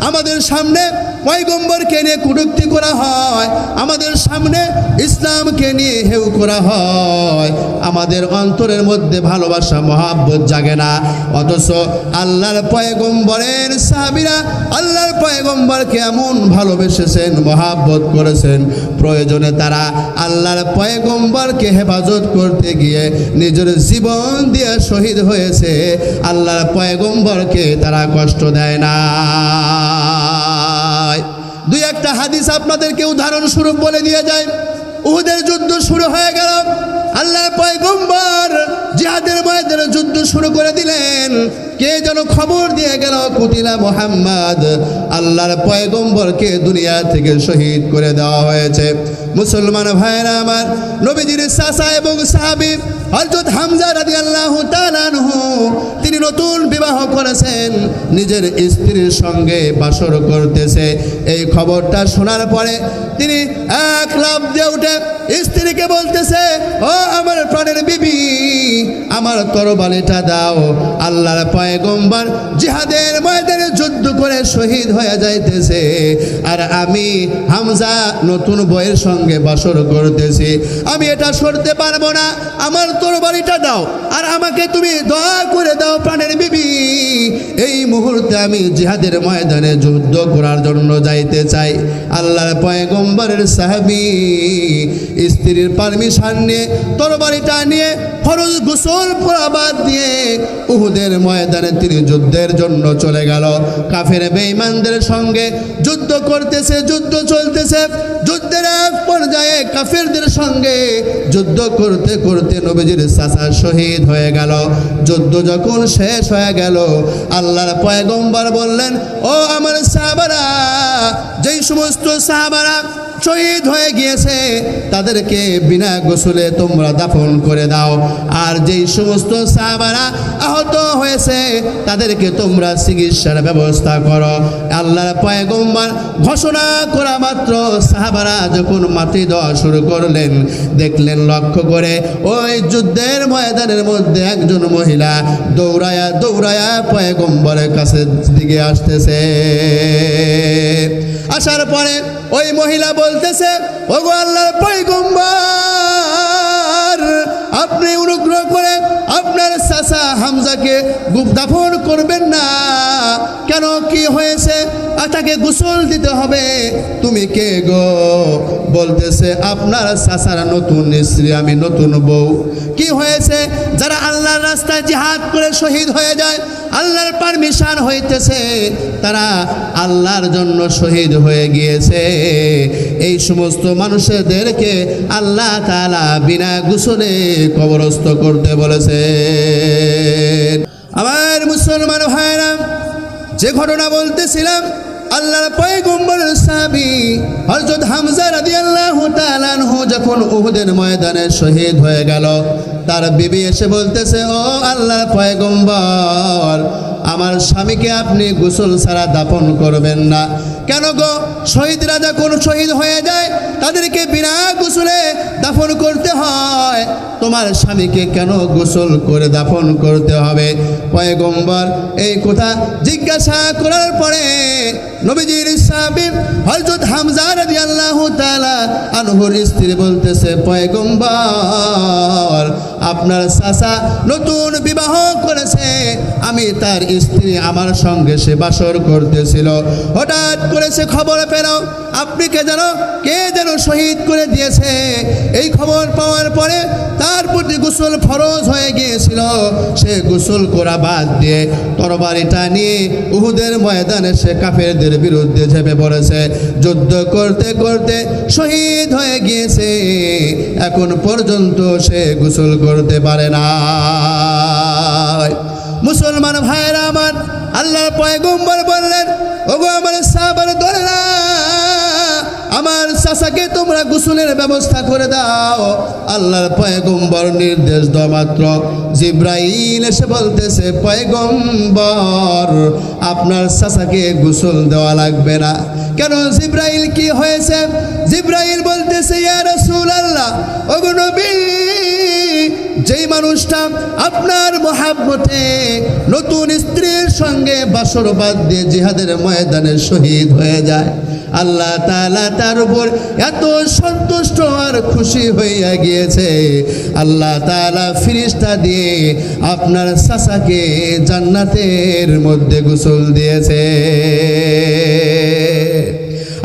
আমাদের সামনে পয়গম্বরকে নিয়ে কটূক্তি করা হয়, আমাদের সামনে ইসলামকে নিয়ে হেউ করা হয়, আমাদের অন্তরের মধ্যে ভালোবাসা মহব্বত জাগে না। অথচ আল্লাহর পয়গম্বরের সাহাবীরা আল্লাহর পয়গম্বরকে এমন ভালোবেসেছেন, মহব্বত করেছেন, প্রয়োজনে তারা আল্লাহর পয়গম্বরকে হেফাজত করতে গিয়ে নিজের জীবন দিয়ে শহীদ হয়েছে। আল্লাহর পয়গম্বরকে তারা কষ্ট দেয় না। দুই একটা হাদিস আপনাদেরকে উদাহরণস্বরূপ বলে দিয়ে যায়। উহুদের যুদ্ধ শুরু হয়ে গেল, আল্লাহর পয়গম্বর জিহাদের ময়দানে যুদ্ধ শুরু করে দিলেন। কে যেন খবর দিয়ে গেল, কুতিলা মুহাম্মদ, আল্লাহর পয়গম্বরকে দুনিয়া থেকে শহীদ করে দেওয়া হয়েছে। মুসলমান ভাইরা আমার, নবীজির চাচা এবং সাহাবী হযরত হামজা রাদিয়াল্লাহু তাআলা আনহু, তিনি নতুন বিবাহ করেছেন, নিজের স্ত্রীর সঙ্গে বাসর করতেছে। এই খবরটা শোনার পরে তিনি এক লাফ দিয়ে উঠে স্ত্রীকে বলতেছে, ও আমার প্রাণের বিবি, আমার তরবারিটা দাও। আল্লাহর পয়গম্বর জিহাদের ময়দানে যুদ্ধ করে শহীদ হয়ে যাইতেছে, আর আমি হামজা নতুন বউয়ের সঙ্গে বাসর করতেছি। আমি এটা সরতে পারবো না, আমার তরবারিটা দাও, আর আমাকে তুমি দয়া করে দাও প্রাণের বিবি। এই মুহূর্তে আমি জিহাদের ময়দানে যুদ্ধ করার জন্য যাইতে চাই। আল্লাহর পয়গম্বরের সাহাবী স্ত্রীর পারমিশন নিয়ে তরবারিটা নিয়ে ফরজ গোসল করা বাদ দিয়ে উহুদের ময়দানে তিনি যুদ্ধের জন্য চলে গেল। কাফের বেঈমানদের সঙ্গে যুদ্ধ করতেছে, যুদ্ধ চলতেছে। যুদ্ধের এক পর্যায়ে কাফেরদের সঙ্গে যুদ্ধ করতে করতে নবীজির চাচা শহীদ হয়ে গেল। যুদ্ধ যখন শেষ হয়ে গেল, আল্লাহর পয়গম্বর বললেন, ও আমার সাহাবারা, যেই সমস্ত সাহাবারা শহীদ হয়ে গিয়েছে তাদেরকে বিনা গোসলে তোমরা দাফন করে দাও, আর যেই সমস্ত সাহাবারা আহত হয়েছে তাদেরকে তোমরা চিকিৎসার ব্যবস্থা করো। আল্লাহর পয়গম্বর ঘোষণা করা মাত্র সাহাবারা যখন মাটি দেওয়া শুরু করলেন, দেখলেন লক্ষ্য করে ওই যুদ্ধের ময়দানের মধ্যে একজন মহিলা দৌড়ায়া দৌড়ায়া পয়গম্বরের কাছে দিকে আসতেছে। আসার পরে ওই মহিলা বলতেছে, ওগো আল্লাহর পয়গম্বর, আপনি অনুগ্রহ করে আপনার চাচা হামজাকে দাফন করবেন না কেন? কি হয়েছে? তাকে গোসল দিতে হবে। তুমি কে গো? বলতেছে, আপনার চাচার নতুন স্ত্রী, আমি নতুন বউ। কি হয়েছে? যারা আল্লাহর রাস্তায় জিহাদ করে শহীদ হয়ে যায়, আল্লাহর পারমিশন হইতেছে, তারা আল্লাহর জন্য শহীদ হয়ে গিয়েছে। এই সমস্ত মানুষদেরকে আল্লাহ তাআলা বিনা গোসলে কবরস্থ করতে বলেছে। আমার মুসলমান ভাইরা, যে ঘটনা বলতেছিলাম, আল্লাহর পয়গম্বরের সাহাবী হযরত হামজা রাদিয়াল্লাহু তাআলা আনহু যখন উহুদের ময়দানে শহীদ হয়ে গেল, তার বিবি এসে বলতেছে, ও আল্লাহর পয়গম্বর, আমার স্বামীকে আপনি গোসল ছাড়া দাফন করবেন না কেন গো? শহীদরা যখন শহীদ হয়ে যায় তাদেরকে বিনা গোসলে দাফন করতে হয়, তোমার স্বামীকে কেন গোসল করে দাফন করতে হবে? পয়গম্বর এই কথা জিজ্ঞাসা করার পরে নবীজির সাহাবী হযরত হামজা রাদিয়াল্লাহু তাআলা আনহুর স্ত্রী বলতেছে, পয়গম্বর, আপনার চাচা নতুন বিবাহ করেছে, আমি তার স্ত্রী, আমার সঙ্গে সে বাসর করতেছিল, হঠাৎ করে সে খবর পেল আপনি কে যেন শহীদ করে দিয়েছে। এই খবর পাওয়ার পরে তার প্রতি গোসল ফরজ হয়ে গিয়েছিল। সে গোসল করা বাদ দিয়ে তরবারিটা নিয়ে উহুদের ময়দানে সে কাফেরদের বিরুদ্ধে ঝেঁপে পড়েছে। যুদ্ধ করতে করতে শহীদ হয়ে গিয়েছে, এখন পর্যন্ত সে গোসল করতে পারে না। মুসলমান ভাইরা আমার, আল্লাহর পয়গম্বর বললেন, ওগো আমার সাহাবার দলেরা, আমার চাচাকে তোমরা গোসলের ব্যবস্থা করে দাও। আল্লাহর পয়গম্বর নির্দেশ দেওয়া মাত্র জিব্রাইল এসে বলতেছে, পয়গম্বর, আপনার চাচাকে গোসল দেওয়া লাগবে না কেন? জিব্রাইল, কি হয়েছে? জিব্রাইল বলতেছে, ইয়া রাসূলুল্লাহ, ওগো নবী, যেই মানুষটা আপনার মহাব্বতে নতুন স্ত্রীর সঙ্গে বাসর বাদ দিয়ে জিহাদের ময়দানে শহীদ হয়ে যায়, আল্লাহ তাআলা তার উপর এত সন্তুষ্ট আর খুশি হইয়া গিয়েছে, আল্লাহ তাআলা ফেরেশতা দিয়ে আপনার চাচাকে জান্নাতের মধ্যে গোসল দিয়েছে।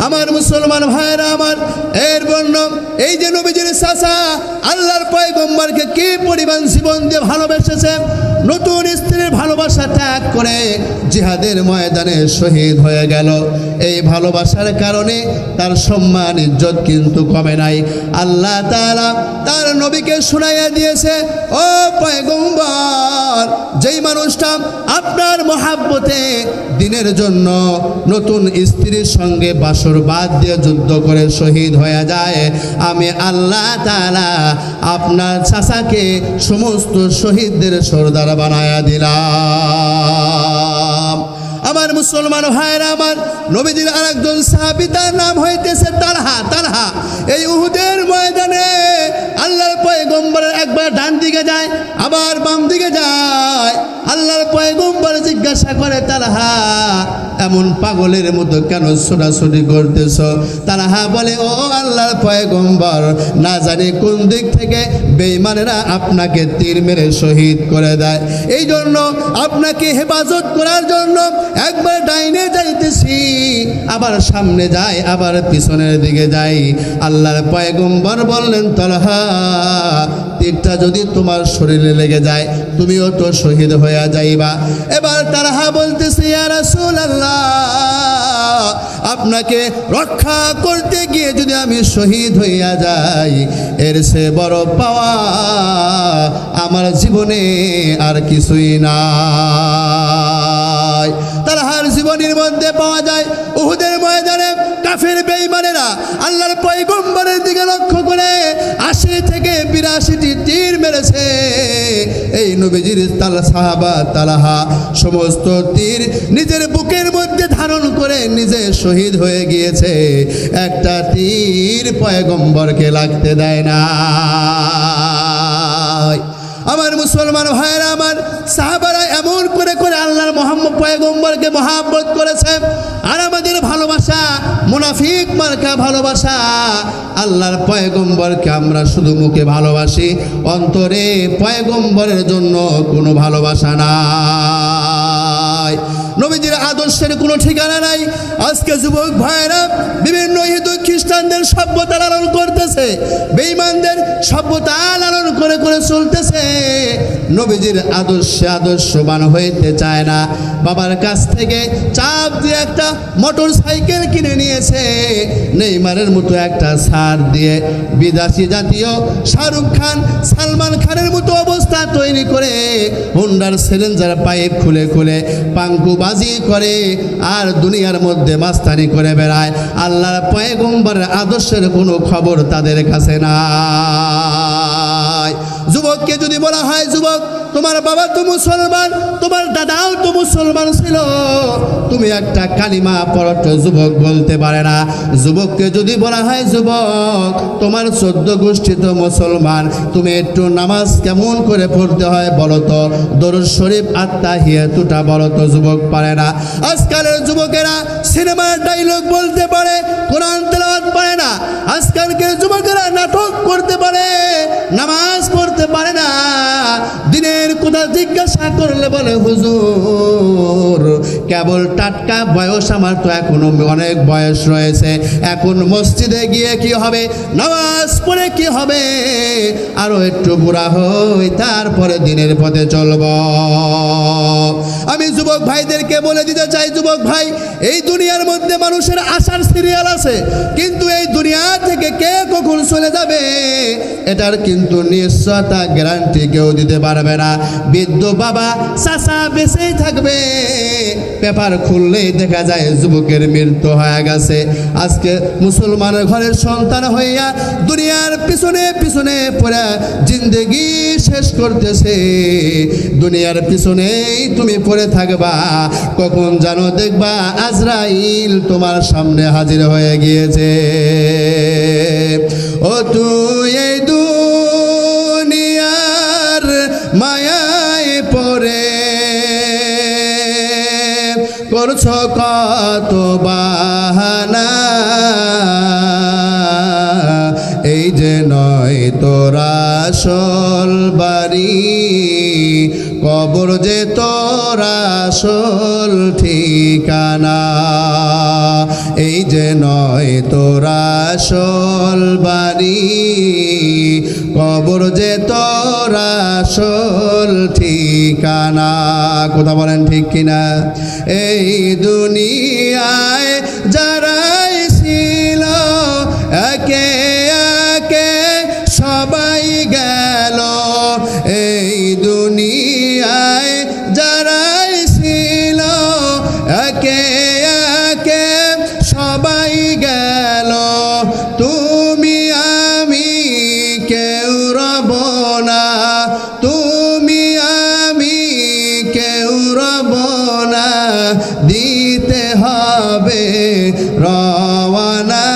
আমার মুসলমান ভাইরা আমার, এর বর্ণনা এই যে নবীজির চাচা আল্লাহর পয়গম্বরকে কি পরিমাণ জীবন দিয়ে ভালোবেসেছে, নতুন স্ত্রীর ভালোবাসা ত্যাগ করে জিহাদের ময়দানে শহীদ হয়ে গেল। এই ভালোবাসার কারণে তার সম্মান ইজ্জত কিন্তু কমে নাই। আল্লাহ তাআলা তার নবীকে শুনাইয়া দিয়েছে, ও পয়গম্বর, যেই মানুষটা আপনার মহাব্বতে দিনের জন্য নতুন স্ত্রীর সঙ্গে বাসর বাদ দিয়ে যুদ্ধ করে শহীদ হয়ে যায়, আমি আল্লাহ তাআলা আপনার চাচাকে সমস্ত শহীদদের সরদার বানায়া দিলাম। আমার মুসলমান ভাইরা আমার, নবীজির আরেকজন সাহাবী, তার নাম হইতেছে তালহা। এই উহুদের ময়দানে আল্লাহর পয়গম্বরের একবার ডান দিকে যায়, আবার বাম দিকে যায়। আল্লাহর পয়গম্বর জিজ্ঞাসা করে, তালহা, এমন পাগলের মতো কেন ছোটাছুটি করতেছ? তালহা বলে, ও আল্লাহর পয়গম্বর, না জানি কোন দিক থেকে বেঈমানেরা আপনাকে তীর মেরে শহীদ করে দেয়, এই জন্য আপনাকে হেফাজত করার জন্য একবার ডাইনে যাইতেছি, আবার সামনে যাই, আবার পিছনের দিকে যাই। আল্লাহর পয়গম্বর বললেন, তালহা, তীরটা যদি তোমার শরীরে লেগে যায় তুমিও তো শহীদ হয়ে যাইবা। এবার তালহা বলতেছে, ইয়া রাসূলুল্লাহ, আপনাকে রক্ষা করতে গিয়ে যদি আমি শহীদ হইয়া যাই, এর সে বড় পাওয়া আমার জীবনে আর কিছুই নাই। তালহার জীবনের মধ্যে পাওয়া যায় উহুদের ময়দানে কাফের বেঈমানেরা আল্লাহর পয়গম্বরের দিকে লক্ষ্য করে 80 থেকে 82টি তীর মেরেছে। এই নবীজির সাহাবা তালহা সমস্ত তীর নিজের বুকের মধ্যে ধারণ করে নিজে শহীদ হয়ে গিয়েছে, একটা তীর পয়গম্বরকে লাগতে দেয় না। আমার মুসলমান ভাইরা, আমার সাহাবারা এমন করে করে আল্লাহর মোহাম্মদ পয়গম্বরকে মহাব্বত করেছে। আর আমাদের ভালোবাসা মুনাফিক মার্কা ভালোবাসা। আল্লাহর পয়গম্বরকে আমরা শুধু মুখে ভালোবাসি, অন্তরে পয়গম্বরের জন্য কোনো ভালোবাসা নাই। নবীজির আদর্শের কোনো ঠিকানা নাই। আজকে যুবক ভাইরা বিভিন্ন হিন্দু খ্রিস্টানদের সভ্যতা লালন করতেছে, বেঈমানদের সভ্যতা লালন করে করে চলতেছে, নবীজির আদর্শে আদর্শবান হইতে চায় না। বাবার কাছ থেকে চাপ দিয়ে একটা মোটর সাইকেল কিনে নিয়েছে, নেইমারের মতো একটা ছাড় দিয়ে বিদেশি জাতীয় শাহরুখ খান, সালমান খানের মতো অবস্থা তৈরি করে হোন্ডার সিলিন্ডার পাইপ খুলে খুলে পাঙ্কুবাজি করে আর দুনিয়ার মধ্যে মাস্তানি করে বেড়ায়। আল্লাহর পয়গম্বরের আদর্শের কোনো খবর তাদের কাছে নাই। যুবককে যদি বলা হয়, যুবক, তোমার বাবা তো মুসলমান, তোমার দাদাও তো মুসলমান ছিল, তুমি একটা কালিমা পড়ত, যুবক বলতে পারে না। যুবককে যদি বলা হয়, যুবক, তোমার 14 গোষ্ঠী তো মুসলমান, তুমি একটু নামাজ কেমন করে পড়তে হয় বলো তো, দরুদ শরীফ আত্তাহিয়াতুটা বলো তো, যুবক পারে না। আজকালের যুবকেরা সিনেমার ডায়লগ বলতে পারে, কোরআন তেলাওয়াত পারে না। আজকালকের যুবকেরা নাটক করতে পারে, নামাজ পড়তে পারে না। দিনের কথা জিজ্ঞাসা করলে বলে, হুজুর, কেবল টাটকা বয়স, আমার তো এখনো অনেক বয়স রয়েছে, এখন মসজিদে গিয়ে কি হবে, নামাজ পড়ে কি হবে, আরো একটু বুড়া হই তারপরে দিনের পথে চলব। আমি যুবক ভাইদেরকে বলে দিতে চাই, যুবক ভাই, এই দুনিয়ার মধ্যে মানুষের আশার সিরিয়াল আছে, কিন্তু এই দুনিয়া থেকে কে কখন চলে যাবে এটার কিন্তু নিশ্চয়তা গ্যারান্টি কেউ দিতে পারবে না। বৃদ্ধ বাবা চাচা বেঁচেই থাকবে, পেপার খুললেই দেখা যায় যুবকের মৃত্যু হয়ে গেছে। আজকে মুসলমানের ঘরের সন্তান হইয়া দুনিয়ার পিছনে পিছনে পড়ে জিন্দেগি শেষ করতেছে। দুনিয়ার পিছনেই তুমি পড়ে থাকবা, কখন জানো দেখবা আজরাইল তোমার সামনে হাজির হয়ে গিয়েছে। ও তুই এই দুনিয়ার মায়ায় পড়ে করছো কত বাহানা, এই যে নয় তোরা আসল বাড়ি, কবর যে তোরা আসল ঠিকানা, এই যে নয় তোরা আসল বাড়ি, কবর যে তোরা আসল ঠিকানা। কথা বলেন ঠিক কিনা? এই দুনিয়ায় যারাই ছিল একে একে সবাই গেল, এই দুনিয়ায় যারাই ছিল একে একে সবাই গেল, তুমি আমি কেউ রব না, তুমি আমি কেউ রব না, দিতে হবে রওয়ানা,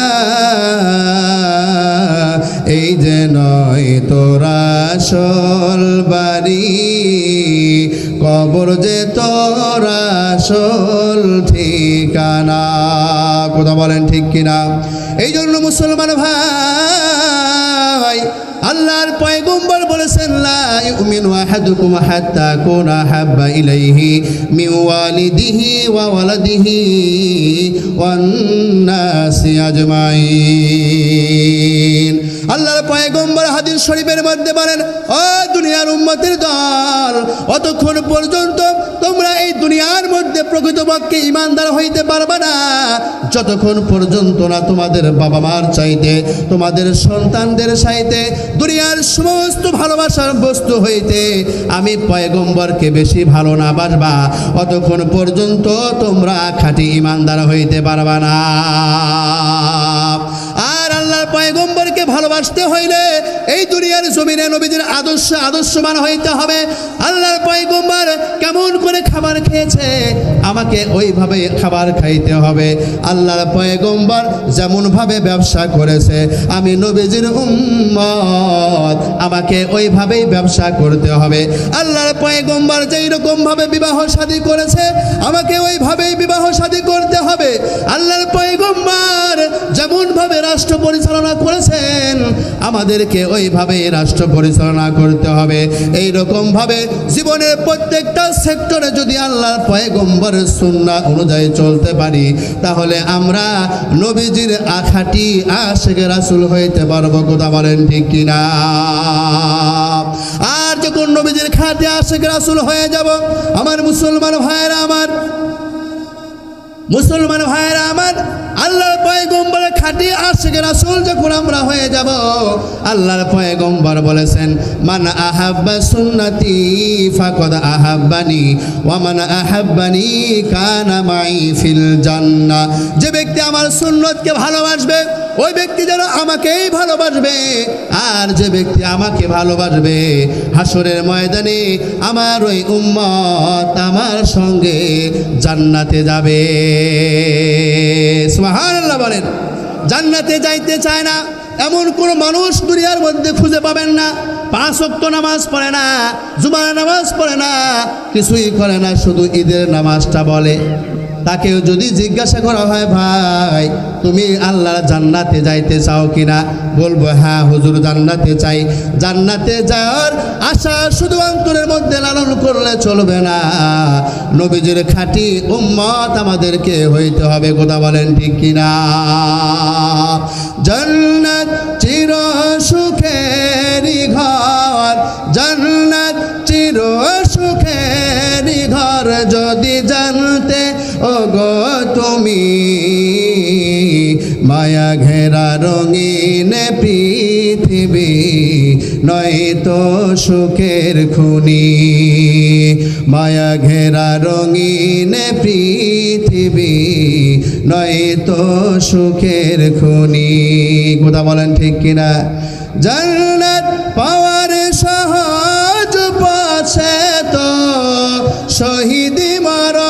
এই যে নয় তোরা আসল বাড়ি, কবর যে তোর আসল ঠিকানা। কথা বলেন ঠিক কিনা? এই জন্য মুসলমান ভাই, আল্লাহর পয়গম্বর বলেছেন, লা ইউমিনু আহাদুকুম হাত্তা কুনা হাব্বা ইলাইহি মিন ওয়ালিদিহি ওয়া ওয়ালাদিহি ওয়ান নাসি আজমাইন। আল্লাহর পয়গম্বর হাদিস শরীফের মধ্যে বলেন, ও দুনিয়ার উম্মতের দল, অতক্ষণ পর্যন্ত তোমরা এই দুনিয়ার মধ্যে প্রকৃতপক্ষে ঈমানদার হইতে পারবে না যতক্ষণ পর্যন্ত না তোমাদের বাবা মার চাইতে, তোমাদের সন্তানদের চাইতে, দুনিয়ার সমস্ত ভালোবাসার বস্তু হইতে আমি পয়গম্বরকে বেশি ভালো না বাসবা, অতক্ষণ পর্যন্ত তোমরা খাঁটি ঈমানদার হইতে পারবা না। আর আল্লাহর পয়গম্বরকে ভালোবাসতে হইলে এই দুনিয়ার জমিনে নবীদের আদর্শবান হইতে হবে। আল্লাহর পয়গম্বর কেমন করে খাবার খেয়েছে, আমাকে ওইভাবে খাবার খাইতে হবে। আল্লাহর পয়গম্বর যেমনভাবে ব্যবসা করেছে, আমি নবীজির উম্মত, আমাকে ওইভাবেই ব্যবসা করতে হবে। আল্লাহর পয়গম্বর যেই রকমভাবে বিবাহ শাদী করেছে, আমাকে ওইভাবেই বিবাহ শাদী করতে হবে। আল্লাহর পয়গম্বর যেমনভাবে রাষ্ট্র পরিচালনা করেছেন, আমাদেরকে ওইভাবে রাষ্ট্র পরিচালনা করতে হবে। এই রকমভাবে জীবনের প্রত্যেকটা সেক্টরে যদি আল্লাহর পয়গম্বরের সুন্নাহ অনুযায়ী চলতে পারি, তাহলে আমরা নবীজির খাঁটি আশিক রাসূল হইতে পারবো। কথা বলেন ঠিক কিনা? আর যখন নবীজির খাঁটি আশিক রাসূল হয়ে যাব, আমার মুসলমান ভাইয়েরা আমার, মুসলমান ভাইয়েরা আমার, আল্লাহর পয়গম্বরের খাঁটি আশিক রাসূল যখন আমরা হয়ে যাব, আল্লাহর পয়গম্বর বলেছেন, মান আহাব্বা সুন্নতি ফাকাদ আহাব্বানি ওয়া মান আহাব্বানি কানা মাই ফিল জান্নাহ। যে ব্যক্তি আমার সুন্নতকে ভালোবাসবে, ওই ব্যক্তি যেন আমাকেই ভালোবাসবে। আর যে ব্যক্তি আমাকে ভালোবাসবে, হাসরের ময়দানে আমার ওই উম্মত আমার সঙ্গে জান্নাতে যাবে। সুবহানাল্লাহ বলেন। জান্নাতে যাইতে চায় না এমন কোনো মানুষ দুনিয়ার মধ্যে খুঁজে পাবেন না। 5 ওয়াক্ত নামাজ পড়ে না, জুমার নামাজ পড়ে না, কিছুই করে না, শুধু ঈদের নামাজটা বলে। তাকেও যদি জিজ্ঞাসা করা হয়, ভাই তুমি আল্লাহর জান্নাতে যাইতে চাও কিনা, বলবো হ্যাঁ হুজুর জান্নাতে চাই। জান্নাতে যাওয়ার আশা শুধু অন্তরের মধ্যে লালন করলে চলবে না, নবীজির খাঁটি উম্মত আমাদেরকে হইতে হবে। কথা বলেন ঠিক কিনা? জান্নাত চির সুখেরই ঘর, জান্নাত চির সুখেরই ঘর, যদি জানতে ওগো তুমি মায়া ঘেরা রঙিন পৃথিবী নয়তো সুখের খুনি। মায়া ঘেরা রঙিন পৃথিবী নয়তো সুখের খুনি। কথা বলেন ঠিক কিনা? জান্নাত পাওয়ার সহজ পথে তো শহীদি মরণ,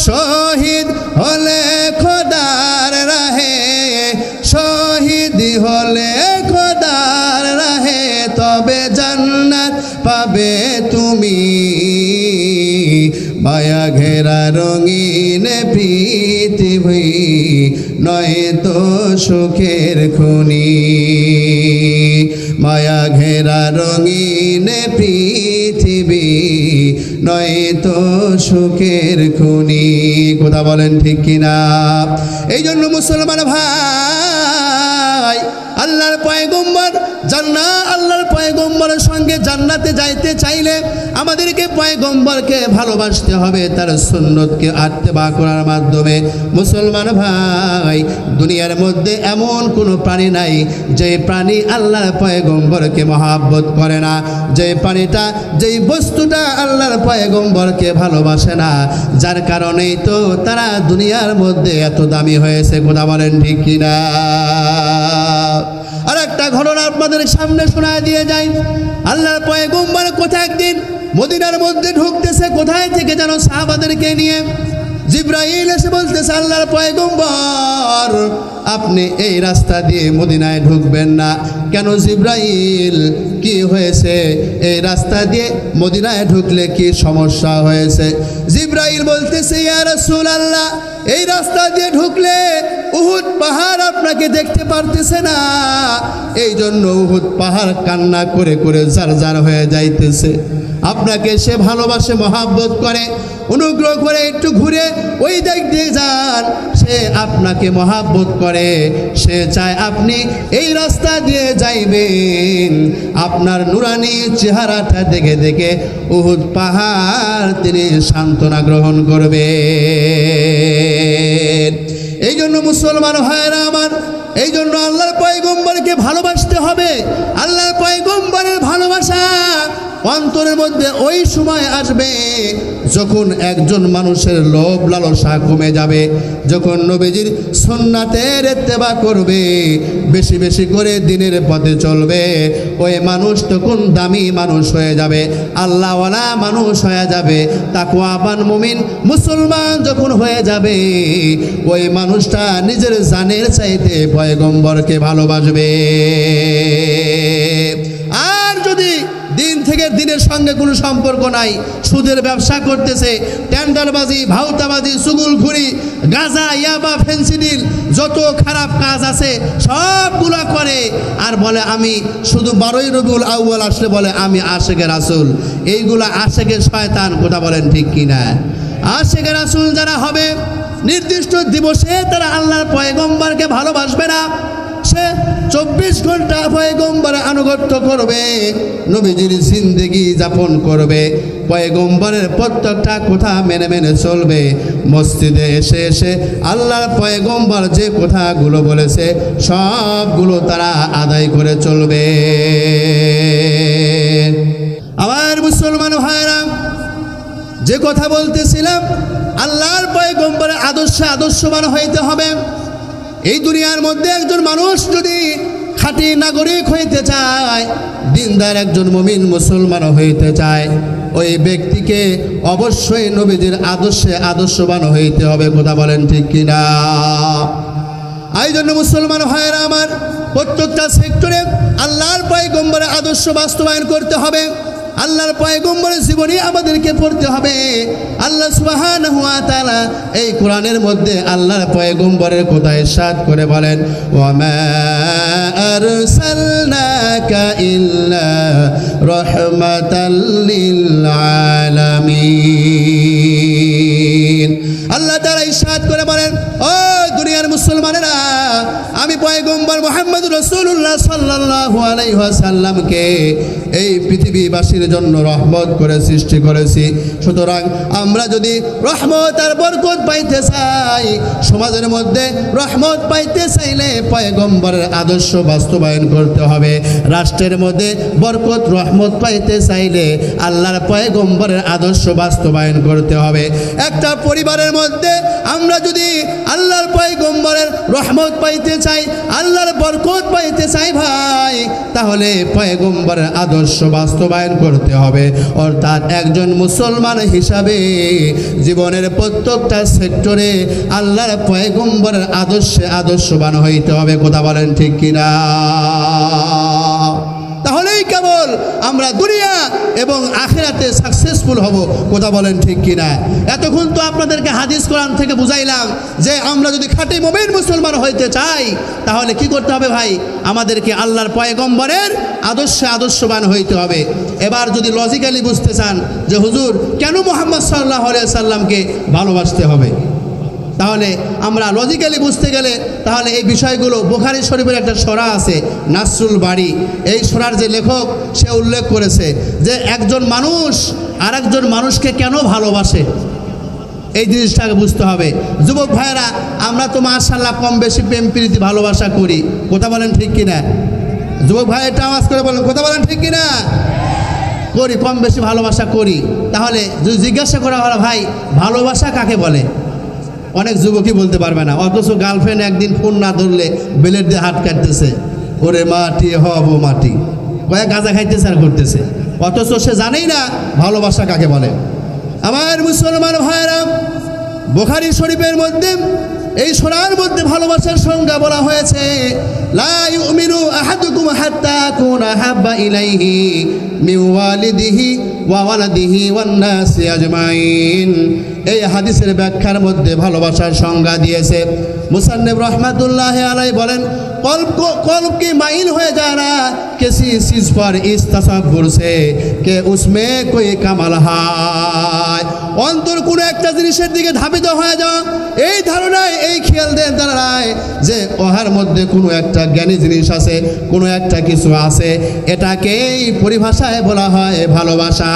শহীদ হলে খোদার রাহে, শহীদ হলে খোদার রাহে, তবে জান্নাত পাবে তুমি। মায়া ঘেরা রঙিন পৃথিবী নয়তো সুখের খুনি। মায়া ঘেরা রঙিন পৃথিবী নয়তো সুখের খুনি। কথা বলেন ঠিক কিনা? এই জন্য মুসলমান ভাই, আল্লাহর পয়গম্বর আল্লাহর পয়গম্বরের সঙ্গে জান্নাতে যাইতে চাইলে আমাদেরকে পয়গম্বরকে ভালোবাসতে হবে, তার সুন্নতকে আত্মবা করার মাধ্যমে। মুসলমান ভাই, দুনিয়ার মধ্যে এমন কোনো প্রাণী নাই যে প্রাণী আল্লাহর পয়গম্বরকে মহাব্বত করে না, যে প্রাণীটা, যেই বস্তুটা আল্লাহর পয়গম্বরকে ভালোবাসে না, যার কারণেই তো তারা দুনিয়ার মধ্যে এত দামি হয়েছে। কথা বলেন ঠিক কিনা? আর একটা ঘটনা আপনাদের সামনে শোনায় দিয়ে যাই। আল্লাহর পয়গম্বর কোথায় একদিন মদিনার মধ্যে ঢুকতেছে, কোথায় থেকে যেন সাহাবাদেরকে নিয়ে। জিব্রাইল এসে বলতেছে আল্লাহর পয়গম্বর আপনি এই রাস্তা দিয়ে মদিনায় ঢুকবেন না। কেন জিব্রাইল, কি হয়েছে? এই রাস্তা দিয়ে মদিনায় ঢুকলে কি সমস্যা হয়েছে? জিব্রাইল বলতেছে ইয়া রাসূলুল্লাহ, এই রাস্তা দিয়ে ঢুকলে উহুদ পাহাড় আপনাকে দেখতে পারতেছে না, এই জন্য উহুদ পাহাড় কান্না করে করে জারজার হয়ে যাইতেছে। আপনাকে সে ভালোবাসে, মহাব্বত করে, অনুগ্রহ করে একটু ঘুরে ওই দিক দিয়ে যান। সে আপনাকে মহাব্বত করে, সে চায় আপনি এই রাস্তা দিয়ে যাইবেন। আপনার নুরানি চেহারাটা দেখে দেখে উহুদ পাহাড় তিনি সান্ত্বনা গ্রহণ করবে। এই জন্য মুসলমান ভাইরা আমার, এই জন্য আল্লাহর পয়গম্বরকে ভালোবাসতে হবে। আল্লাহর পয়গম্বরের ভালোবাসা অন্তরের মধ্যে ওই সময় আসবে যখন একজন মানুষের লোভ লালসা কমে যাবে, যখন নবীজির সুন্নাতের ইত্তেবা করবে, বেশি বেশি করে দিনের পথে চলবে, ওই মানুষ তখন দামি মানুষ হয়ে যাবে, আল্লাহওয়ালা মানুষ হয়ে যাবে, তাকওয়াবান মুমিন মুসলমান যখন হয়ে যাবে, ওই মানুষটা নিজের জানের চাইতে পয়গম্বরকে ভালোবাসবে। আর যদি দিন থেকে দিনের সঙ্গে কোনো সম্পর্ক নাই, সুদের ব্যবসা করতেছে, টেন্ডারবাজি, ভাউতাবাজি, চুগুলখুরি, গাঁজা, ইয়াবা, ফেন্সিডিল, যত খারাপ কাজ আছে সবগুলো করে, আর বলে আমি শুধু 12ই রবিউল আউয়াল আসলে বলে আমি আশেকে রাসূল, এইগুলা আশেকে শয়তান। কথা বলেন ঠিক কিনা? আশেকে রাসূল যারা হবে নির্দিষ্ট দিবসে তারা আল্লাহর পয়গম্বরকে ভালোবাসবে না। সে 24 ঘন্টা পয়গম্বরের আনুগত্য করবে, নবীজির জিন্দেগি যাপন করবে, পয়গম্বরের প্রত্যেকটা কথা মেনে মেনে চলবে। মসজিদে এসে এসে আল্লাহর পয়গম্বর যে কথাগুলো বলেছে সবগুলো তারা আদায় করে চলবে। আমার মুসলমান ভাইরা, যে কথা বলতেছিলাম, আল্লাহর পয়গম্বরের আদর্শে আদর্শবান হইতে হবে। এই দুনিয়ার মধ্যে একজন মানুষ যদি খাঁটি নাগরিক হইতে চায়, দিনদার একজন মুমিন মুসলমান হইতে চায়, ওই ব্যক্তিকে অবশ্যই নবীজির আদর্শে আদর্শবান হইতে হবে। কথা বলেন ঠিক কিনা? এই জন্য মুসলমান ভাইয়েরা আমার, প্রত্যেকটা সেক্টরে আল্লাহর পয়গম্বরের আদর্শ বাস্তবায়ন করতে হবে। আল্লাহর পয়গম্বরের জীবনী আমাদেরকে পড়তে হবে। আল্লাহ সুবহানাহু ওয়া তাআলা এই কোরআনের মধ্যে আল্লাহর পয়গম্বরের কথা ইরশাদ করে বলেন, ওয়া মা আরসালনাকা ইল্লা রাহমাতাল লিল আলামিন। আল্লাহ তাআলা ইরশাদ করে বলেন, ও দুনিয়ার মুসলমানেরা, আমি পয়গম্বর মুহাম্মদ রাসূলুল্লাহ সাল্লাল্লাহু আলাইহি ওয়াসাল্লামকে এই পৃথিবীবাসীর জন্য রহমত করে সৃষ্টি করেছি। সুতরাং আমরা যদি রহমত আর বরকত পাইতে চাই, সমাজের মধ্যে রহমত পাইতে চাইলে পয়গম্বরের আদর্শ বাস্তবায়ন করতে হবে। রাষ্ট্রের মধ্যে বরকত রহমত পাইতে চাইলে আল্লাহর পয়গম্বরের আদর্শ বাস্তবায়ন করতে হবে। একটা পরিবারের মধ্যে আমরা যদি আল্লাহর পয়গম্বরের রহমত পাইতে চাই, আল্লাহর বরকত পাইতে চাই ভাই, তাহলে পয়গম্বরের আদর্শ বাস্তবায়ন করতে হবে। অর্থাৎ একজন মুসলমান হিসাবে জীবনের প্রত্যেকটা সেক্টরে আল্লাহর পয়গম্বরের আদর্শে আদর্শবান হইতে হবে। কথা বলেন ঠিক কিনা? তাহলেই কেবল আমরা দুনিয়া এবং আখিরাতে সাকসেসফুল হব। কথা বলেন ঠিক কিনা? এতক্ষণ তো আপনাদেরকে হাদিস কোরআন থেকে বুঝাইলাম যে আমরা যদি খাঁটি মুমিন মুসলমান হইতে চাই তাহলে কি করতে হবে ভাই? আমাদেরকে আল্লাহর পয়গম্বরের আদর্শে আদর্শবান হইতে হবে। এবার যদি লজিক্যালি বুঝতে চান যে হুজুর কেন মুহাম্মদ সাল্লাল্লাহু আলাইহি সাল্লামকে ভালোবাসতে হবে, তাহলে আমরা লজিক্যালি বুঝতে গেলে তাহলে এই বিষয়গুলো বুখারী শরীফের একটা সূরা আছে নাসরুল বাড়ি, এই সূরার যে লেখক সে উল্লেখ করেছে যে একজন মানুষ আর একজন মানুষকে কেন ভালোবাসে, এই জিনিসটাকে বুঝতে হবে। যুবক ভাইয়েরা, আমরা তো মাশাআল্লাহ কম বেশি প্রেম প্রীতি ভালোবাসা করি। কথা বলেন ঠিক কিনা? যুবক ভাই এটা আওয়াজ করে বলেন, কথা বলেন ঠিক কিনা? করি, কম বেশি ভালোবাসা করি। তাহলে যদি জিজ্ঞাসা করা হলো ভাই ভালোবাসা কাকে বলে, অনেক যুবকই বলতে পারবে না। অথচ গার্লফ্রেন্ড একদিন ফোন না ধরলে বেলের দিয়ে হাত কাটতেছে, ওরে মাটি হব মাটি, কয়েক গাঁজা খাইতেছে আর করতেছে, অথচ সে জানেই না ভালোবাসা কাকে বলে। আমার মুসলমান ভাইরা, বুখারী শরীফের মধ্যে এই সূরার মধ্যে ভালোবাসার সংজ্ঞা বলা হয়েছে, লা ইউমিনু আহাদুকুম হাত্তা আকুনা হাব্বা ইলাইহি মিন ওয়ালিদিহি ওয়া ওয়ালাদিহি ওয়ান নাসি আজমাইন। এই হাদিসের ব্যাখ্যার মধ্যে ভালোবাসার সংজ্ঞা দিয়েছে মুসান্নিফ রাহমাতুল্লাহি আলাইহি বলেন, कल्ब की माइल हो जाना किसी चीज पर इस तसव्वुर से कि उसमें कोई कमाल है। অন্তর কোনো একটা জিনিসের দিকে ধাবিত হয়ে যাওয়া, এই ধারণায় এই খেয়াল দেন দাঁড়ায় যে ওহার মধ্যে কোনো একটা জ্ঞানী জিনিস আছে, কোনো একটা কিছু আছে, এটাকেই পরিভাষায় বলা হয় ভালোবাসা।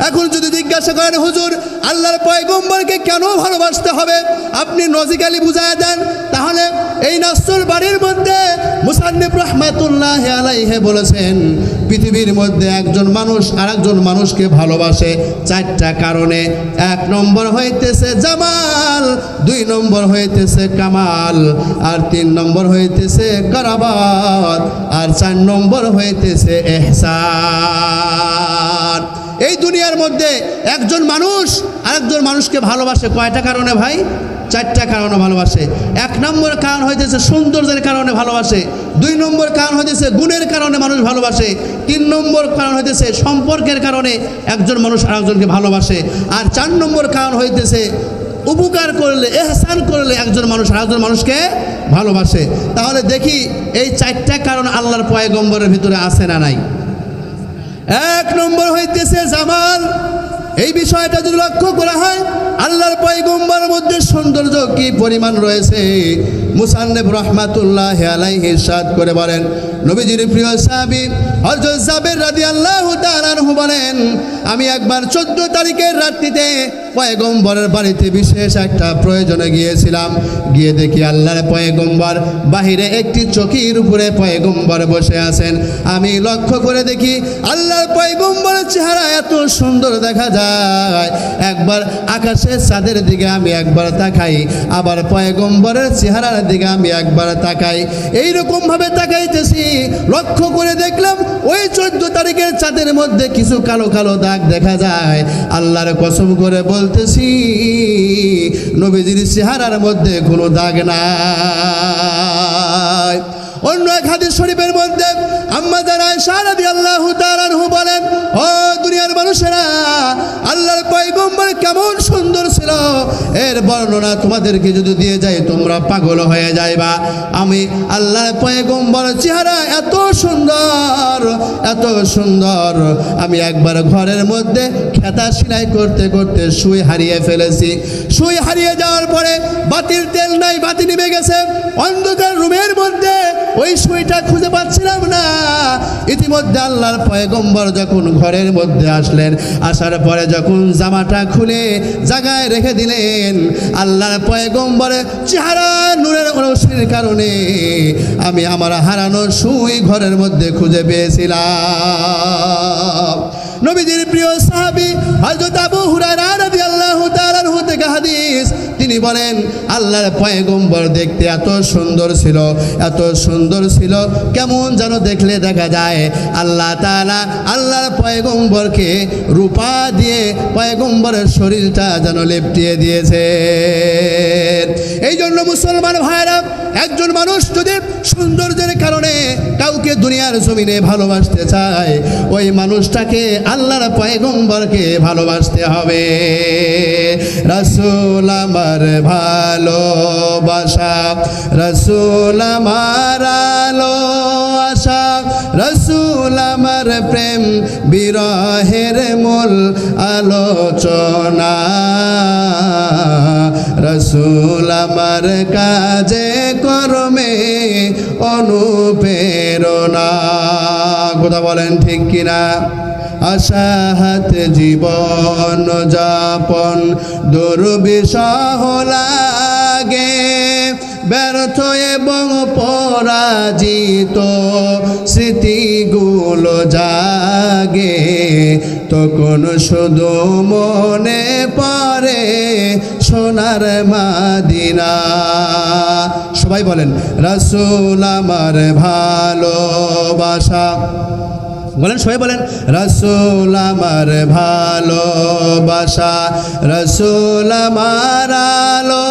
এখন যদি জিজ্ঞাসা করেন হুজুর আল্লাহর পয়গম্বরকে কেন ভালোবাসতে হবে, আপনি লজিক্যালি বুঝায় দেন, তাহলে এই নাসুল বাড়ির মধ্যে মুসান্নিফ রাহমাতুল্লাহি আলাইহি বলেছেন পৃথিবীর মধ্যে একজন মানুষ আরেকজন মানুষকে ভালোবাসে চারটা কারণে। এক নম্বর হইতেছে জামাল, দুই নম্বর হইতেছে কামাল, আর তিন নম্বর হইতেছে কারাবাত, আর চার নম্বর হইতেছে ইহসান। এই দুনিয়ার মধ্যে একজন মানুষ আরেকজন মানুষকে ভালোবাসে কয়টা কারণে ভাই? চারটা কারণে ভালোবাসে। এক নম্বর কারণ হইতেছে সৌন্দর্যের কারণে ভালোবাসে, দুই নম্বর কারণ হইতেছে গুণের কারণে মানুষ ভালোবাসে, তিন নম্বর কারণ হইতেছে সম্পর্কের কারণে একজন মানুষ আরেকজনকে ভালোবাসে, আর চার নম্বর কারণ হইতেছে উপকার করলে ইহসান করলে একজন মানুষ আরেকজন মানুষকে ভালোবাসে। তাহলে দেখি এই চারটা কারণ আল্লাহর পয়গম্বরের ভিতরে আছে না নাই? এক নম্বর হইতেছে জামাল। এই বিষয়টা যদি লক্ষ্য করা হয় আল্লাহর পয়গম্বরের মধ্যে সৌন্দর্য কি পরিমাণ রয়েছে, মুসান্নিফ রাহমাতুল্লাহি আলাইহি ইরশাদ করে বলেন, নবীজির প্রিয় সাহাবী হযরত জাবের রাদিয়াল্লাহু তাআলা আনহু বলেন, আমি একবার 14 তারিখের রাত্রিতে পয়গম্বরের বাড়িতে বিশেষ একটা প্রয়োজনে গিয়েছিলাম। গিয়ে দেখি আল্লাহর পয়গম্বর বাহিরে একটি চৌকির উপরে পয়গম্বর বসে আছেন। আমি লক্ষ্য করে দেখি আল্লাহর পয়গম্বরের চেহারা এত সুন্দর দেখা যায়, একবার আকাশের চাঁদের দিকে আমি একবার তাকাই, আবার পয়গম্বরের চেহারার দিকে আমি একবার তাকাই। এইরকমভাবে তাকাইতেছি, লক্ষ্য করে দেখলাম ওই 14 তারিখের চাঁদের মধ্যে কিছু কালো কালো দাগ দেখা যায়। আল্লাহর কসম করে বলতেছি নবীজির চেহারার মধ্যে কোনো দাগ নাই। অন্য এক হাদিস শরীফের মধ্যে আম্মা জান আয়েশা রাদিয়াল্লাহু তাআলা আনহা বলেন, ও দুনিয়ার মানুষেরা, আল্লাহর পয়গম্বর কেমন সুন্দর ছিল এর বর্ণনা তোমাদেরকে যদি দিয়ে যাই তোমরা পাগল হয়ে যাইবা। আমি আল্লাহর পয়গম্বরের চেহারা এত সুন্দর এত সুন্দর, আমি একবার ঘরের মধ্যে খেতা সেলাই করতে করতে সুই হারিয়ে ফেলেছি। সুই হারিয়ে যাওয়ার পরে বাতির তেল নাই, বাতি নিভে গেছে, অন্ধকার রুমের মধ্যে ওই সুইটা খুঁজে পাচ্ছিলাম না। ইতিমধ্যে আল্লাহর পয়গম্বর যখন ঘরের মধ্যে আসলেন, আসার পরে যখন জামাটা খুলে জায়গায় রেখে দিলেন, আল্লাহর পয়গম্বরের চেহারা নূরের রশ্মির কারণে আমি আমার হারানো সুই ঘরের মধ্যে খুঁজে পেয়েছিলাম। নবীজির প্রিয় সাহাবী হযরত আবু হুরায়রা রাদিয়াল্লাহু তাআলা আনহু থেকে হাদিস, তিনি বলেন আল্লাহর পয়গম্বর দেখতে এত সুন্দর ছিল, এত সুন্দর ছিল, কেমন যেন দেখলে দেখা যায় আল্লাহ তাআলা আল্লাহর পয়গম্বরকে রূপা দিয়ে পয়গম্বরের শরীরটা যেন লেপটিয়ে দিয়েছে। এই জন্য মুসলমান ভাইরা, একজন মানুষ যদি সৌন্দর্যের কারণে কাউকে দুনিয়ার জমিনে ভালোবাসতে চায়, ওই মানুষটাকে আল্লাহর পয়গম্বরকে ভালোবাসতে হবে। রাসূল আমার ভালোবাসা, রাসূল আমার আলো আশা, রাসূল আমার প্রেম বিরহের মূল আলোচনা, রাসূল আমার কাজে কর্মে অনুপ্রেরণা। কথা বলেন ঠিক কিনা? আশাহাত জীবন যাপন দুর্বিষহ লাগে, ব্যর্থ এবং পরাজিত স্মৃতিগুলো জাগে, তখন শুধু মনে পড়ে সোনার মদিনা। সবাই বলেন রাসূল আমার ভালোবাসা, বলেন, সবাই বলেন, রাসূল আমার ভালোবাসা, রাসূল আমার আলো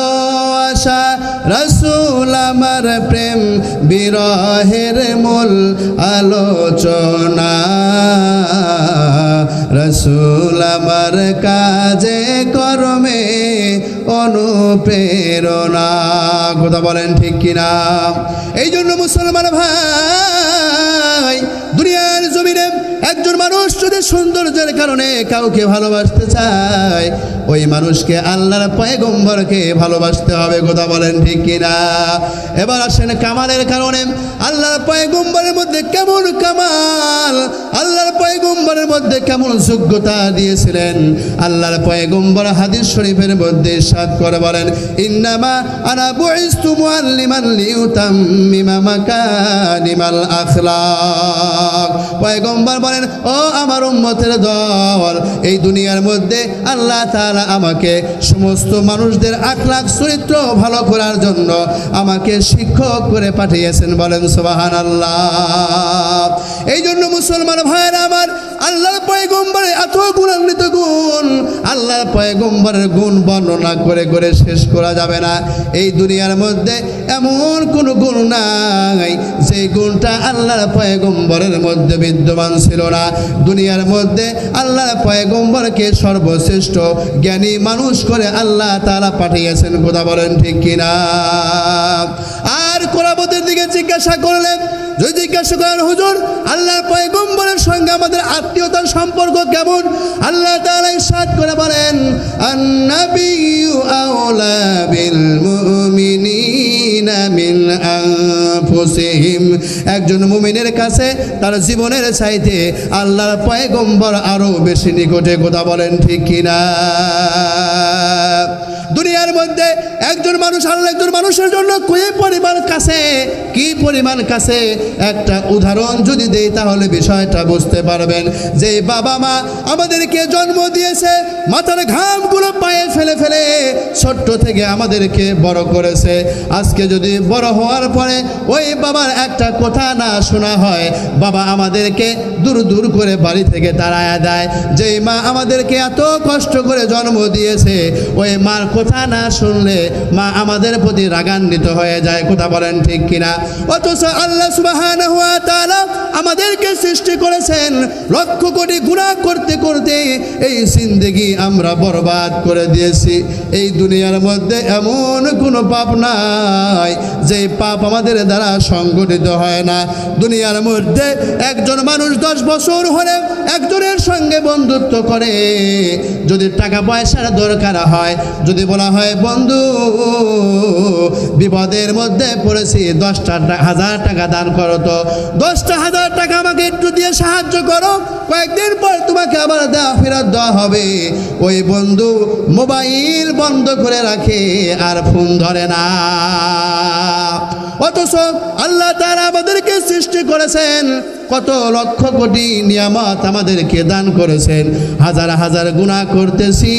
আশা, রাসূল আমার প্রেম বিরহের মূল আলোচনা, রাসূল আমার কাজে কর্মে অনুপ্রেরণা। কথা বলেন ঠিক কিনা? এই জন্য মুসলমান ভাই, দুনিয়ার জমিনে একজন মানুষ যদি সৌন্দর্যের কারণে কাউকে ভালোবাসতে চায়, ওই মানুষকে আল্লাহর পয়গম্বরকে ভালোবাসতে হবে। কথা বলেন ঠিক কিনা? এবার আসেন কামালের কারণে। আল্লাহর পয়গম্বরের মধ্যে কেমন কামাল, আল্লাহর পয়গম্বরের মধ্যে কেমন যোগ্যতা দিয়েছিলেন। আল্লাহর পয়গম্বর হাদিস শরীফের মধ্যে ইরশাদ করে বলেন, ইন্নামা আনা বুইস্তু মুআল্লিমান লিউতাম্মিমা মাকারিমাল আখলাক। পয়গম্বর বলেন, ও আমার উম্মতের দল, এই দুনিয়ার মধ্যে আল্লাহ তাআলা আমাকে সমস্ত মানুষদের আখলাক চরিত্র ভালো করার জন্য আমাকে শিক্ষক করে পাঠিয়েছেন। বলেন সুবহানাল্লাহ। এই জন্য মুসলমান ভাইরা আমার, আল্লাহর পয়গম্বরের এত গুণান্বিত গুণ, আল্লাহর পয়গম্বরের গুণ বর্ণনা করে করে শেষ করা যাবে না। এই দুনিয়ার মধ্যে এমন কোনো গুণ নাই যে গুণটা আল্লাহর পয়গম্বরের মধ্যে বিদ্যমান ছিল না। দুনিয়ার মধ্যে আল্লাহর পয়গম্বরকে সর্বশ্রেষ্ঠ জ্ঞানী মানুষ করে আল্লাহ তাআলা পাঠিয়েছেন। কথা বলেন ঠিক কিনা? আর কোরাবতের দিকে জিজ্ঞাসা করলেন, যদি জিজ্ঞাসা করেন, হুজুর আল্লাহর পয়গম্বরের সঙ্গে আমাদের আত্মীয়তার সম্পর্ক কেমন? আল্লাহ তাআলা ইরশাদ করে বলেন, আন-নাবিয়্যু আওলা বিল মুমিনিনা মিন আনফুসিহিম। একজন মুমিনের কাছে তার জীবনের চাইতে আল্লাহর পয়গম্বর আরো বেশি নিকটে। কথা বলেন ঠিক কিনা? দুনিয়ার মধ্যে একজন মানুষ আল্লাহ একজন মানুষের জন্য কি পরিমাণ কাছে একটা উদাহরণ যদি দেই তাহলে বিষয়টা বুঝতে পারবেন। যে বাবা মা আমাদেরকে জন্ম দিয়েছে, মাথার ঘামগুলো পায়ে ফেলে ফেলে ছোট্ট থেকে আমাদেরকে বড় করেছে, আজকে যদি বড় হওয়ার পরে ওই বাবার একটা কথা না শোনা হয়, বাবা আমাদেরকে দূর দূর করে বাড়ি থেকে তাড়ায়া দেয়। যেই মা আমাদেরকে এত কষ্ট করে জন্ম দিয়েছে, ওই মার কথা না শুনলে মা আমাদের প্রতি রাগান্বিত হয়ে যায়। কথা বলেন ঠিক কিনা? অথচ আল্লাহ সুবহানাহু ওয়া তাআলা আমাদেরকে সৃষ্টি করেছেন, লক্ষ কোটি গুনাহ করতে করতে এই জিন্দেগি আমরা বরবাদ করে দিয়েছি। এই দুনিয়ার মধ্যে এমন কোনো পাপ নাই যে পাপ আমাদের দ্বারা সংগঠিত হয় না। দুনিয়ার মধ্যে একজন মানুষ 10 বছর হলে একজনের সঙ্গে বন্ধুত্ব করে, যদি টাকা পয়সার দরকার হয়, যদি বলা হয় বন্ধু বিপদের মধ্যে পড়েছি, 10,000 টাকা দান করো, তো 10,000 টাকা আমাকে একটু দিয়ে সাহায্য করো, কয়েকদিন পর তোমাকে আবার ফেরত দেওয়া হবে। ওই বন্ধু মোবাইল বন্ধ করে রাখে আর ফোন ধরে না। অথচ আল্লাহ তাআলা আমাদেরকে সৃষ্টি করেছেন, কত লক্ষ কোটি নিয়ামত আমাদেরকে দান করেছেন, হাজার হাজার গুনাহ করতেছি,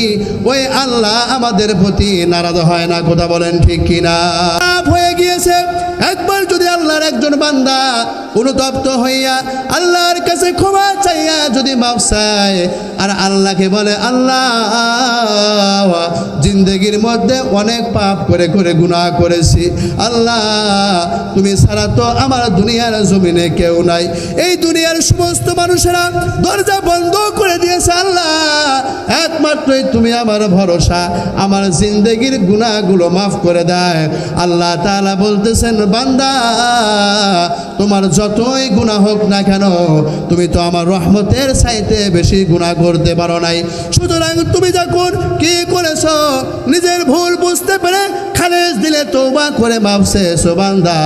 ওই আল্লাহ আমাদের প্রতি নারাজ হয় না। কথা বলেন ঠিক কিনা? হয়ে গিয়েছে। একবার যদি আল্লাহর একজন বান্দা অনুতপ্ত হইয়া আল্লাহর কাছে ক্ষমা চাইয়া যদি মাফ চায় আর আল্লাহকে বলে, আল্লাহ জিন্দেগির মধ্যে অনেক পাপ করে করে গুনাহ করেছি, আল্লাহ তুমি ছাড়া তো আমার দুনিয়ার জমিনে কেউ নাই, এই দুনিয়ার সমস্ত মানুষেরা দরজা বন্ধ করে দিয়েছে, আল্লাহ একমাত্রই তুমি আমার ভরসা, আমার জিন্দেগির গুনাহগুলো মাফ করে দেয়। আল্লাহ তাআলা বলতেছেন, বান্দা তোমার যতই গুনাহ হোক না কেন, তুমি তো আমার রহমতের চাইতে বেশি গুনাহ করতে পারো নাই। সুতরাং তুমি যখন কি করেছো নিজের ভুল বুঝতে পেরে খালেস দিলে তওবা করে মাফ চেয়েছো, বান্দা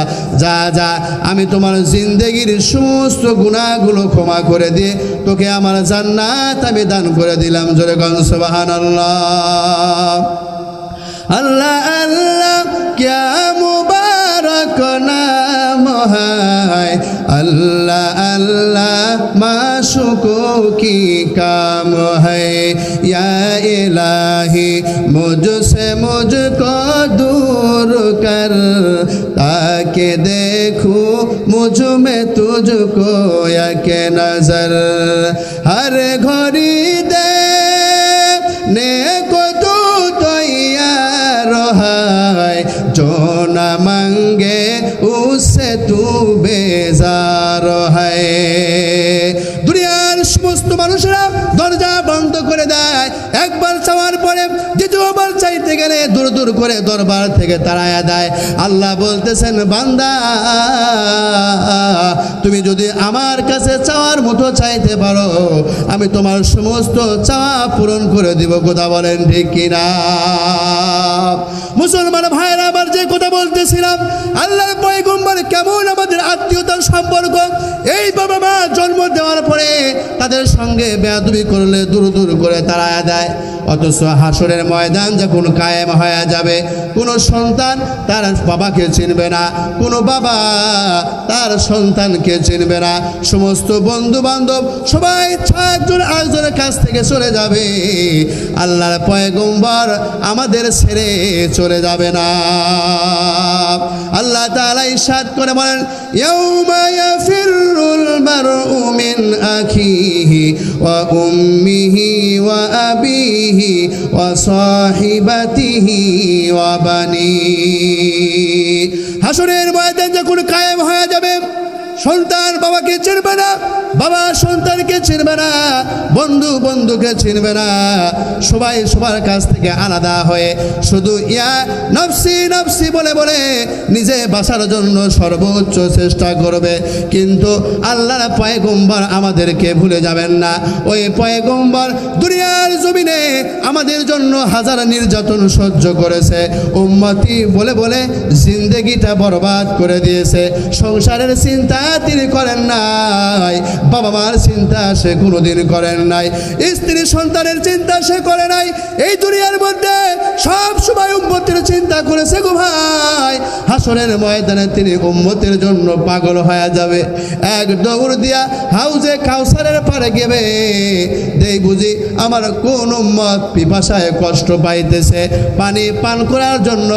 যা যা আমি তোমার জিন্দেগির সমস্ত গুনাহগুলো ক্ষমা করে দিয়ে তোকে আমার জান্নাত আমি দান করে দিলাম। জোরে বলেন সুবহানাল্লাহ। আল্লাহ আল্লাহ क्या मुबारक मुबारक नाम है, अल्लाह अल्लाह माशूकों की काम है। या इलाही मुझसे मुझको दूर कर, ताकि देखूं मुझ में तुझको एक नजर। हर घड़ी देने को तू तैयार है, जो न मांगे उससे तू बेजार है। দুনিয়ার সমস্ত মানুষরা দরজা বন্ধ করে দেয়, একবার চাওয়ার পরে দ্বিতীয়বার চাইতে গেলে দূর দূর করে দরবার থেকে তাড়ায়া দেয়। আল্লাহ বলতেছেন, বান্দা তুমি যদি আমার কাছে চাওয়ার মতো চাইতে পারো, আমি তোমার সমস্ত চাওয়া পূরণ করে দিব। কথা বলেন ঠিক কিনা? মুসলমান ভাইরা আমার, যে কথা বলতেছিলাম, আল্লাহর পয়গম্বর কেমন আমাদের আত্মীয়তার সম্পর্ক। এই বাবা মা জন্ম দেওয়ার পরে তাদের সঙ্গে বেয়াদবি করলে দূর দূর করে তাড়ায়া দেয়, অথচ হাসরের ময়দান যখন কায়েম হয়ে যাবে, কোনো সন্তান তার বাবাকে চিনবে না, কোনো বাবা তার সন্তানকে চিনবে না। সমস্ত বন্ধু বান্ধব সবাই একজন আরেকজনের কাছ থেকে চলে যাবে, আল্লাহর পয়গম্বর আমাদের ছেড়ে চলে যাবে না। আল্লাহ তাআলা ইরশাদ করে বলেন, ইয়াউমা ইয়াফিরুল মারউ মিন আখিহি ওয়া উম্মিহি ওয়া আবিহি ওয়া সাহিবাতিহি ওয়া বানিহি। হাসরের ময়দান যখন কায়েম হয়ে যাবে, সন্তান বাবাকে চিনবে না, বাবা সন্তানকে চিনবে না, বন্ধু বন্ধুকে চিনবে না, সবাই সবার কাছ থেকে আলাদা হয়ে শুধু ইয়া নফসি নফসি বলে বলে নিজে বাঁচার জন্য সর্বোচ্চ চেষ্টা করবে। কিন্তু আল্লাহর পয়গম্বর আমাদেরকে ভুলে যাবেন না। ওই পয়গম্বর দুনিয়ার জমিনে আমাদের জন্য হাজার নির্যাতন সহ্য করেছে, উম্মতি বলে বলে জিন্দেগিটা বরবাদ করে দিয়েছে। সংসারের চিন্তা তিনি করেন নাই, বাবা মার চিন্তা সে কোনোদিন করেন নাই, স্ত্রী সন্তানের চিন্তা সে করে নাই। এই দুনিয়ার মধ্যে সব সময় উম্মতের চিন্তা করেছে গো ভাই। হাসরের ময়দানে তিনি উম্মতের জন্য পাগল হয়ে যাবে, এক দৌড় দিয়া হাউজে কাউসারের পারে গেবে, দেই বুঝি আমার কোন উম্মত পিপাসায় কষ্ট পাইতেছে, পানি পান করার জন্য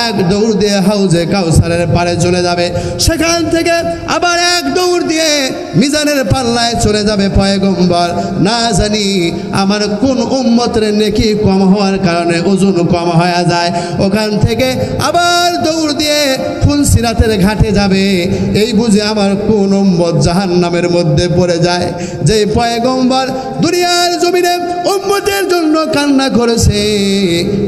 এক দৌড় দিয়ে হাউজে কাউসারের পারে চলে যাবে। সেখান থেকে আবার এক দৌড় দিয়ে মিজানের পাল্লায় চলে যাবে পয়গম্বর। না জানি আমার কোন উম্মতের নেকি কম হওয়ার কারণে ওজন কম হয়ে যায়, ওখান থেকে আবার দৌড় দিয়ে ফুলসিরাতের ঘাটে যাবে, এই বুঝে আমার কোন উম্মত জাহান্নামের মধ্যে পড়ে যায়। যে পয়গম্বর দুনিয়ার জমিনে উম্মতের জন্য কান্না করেছে,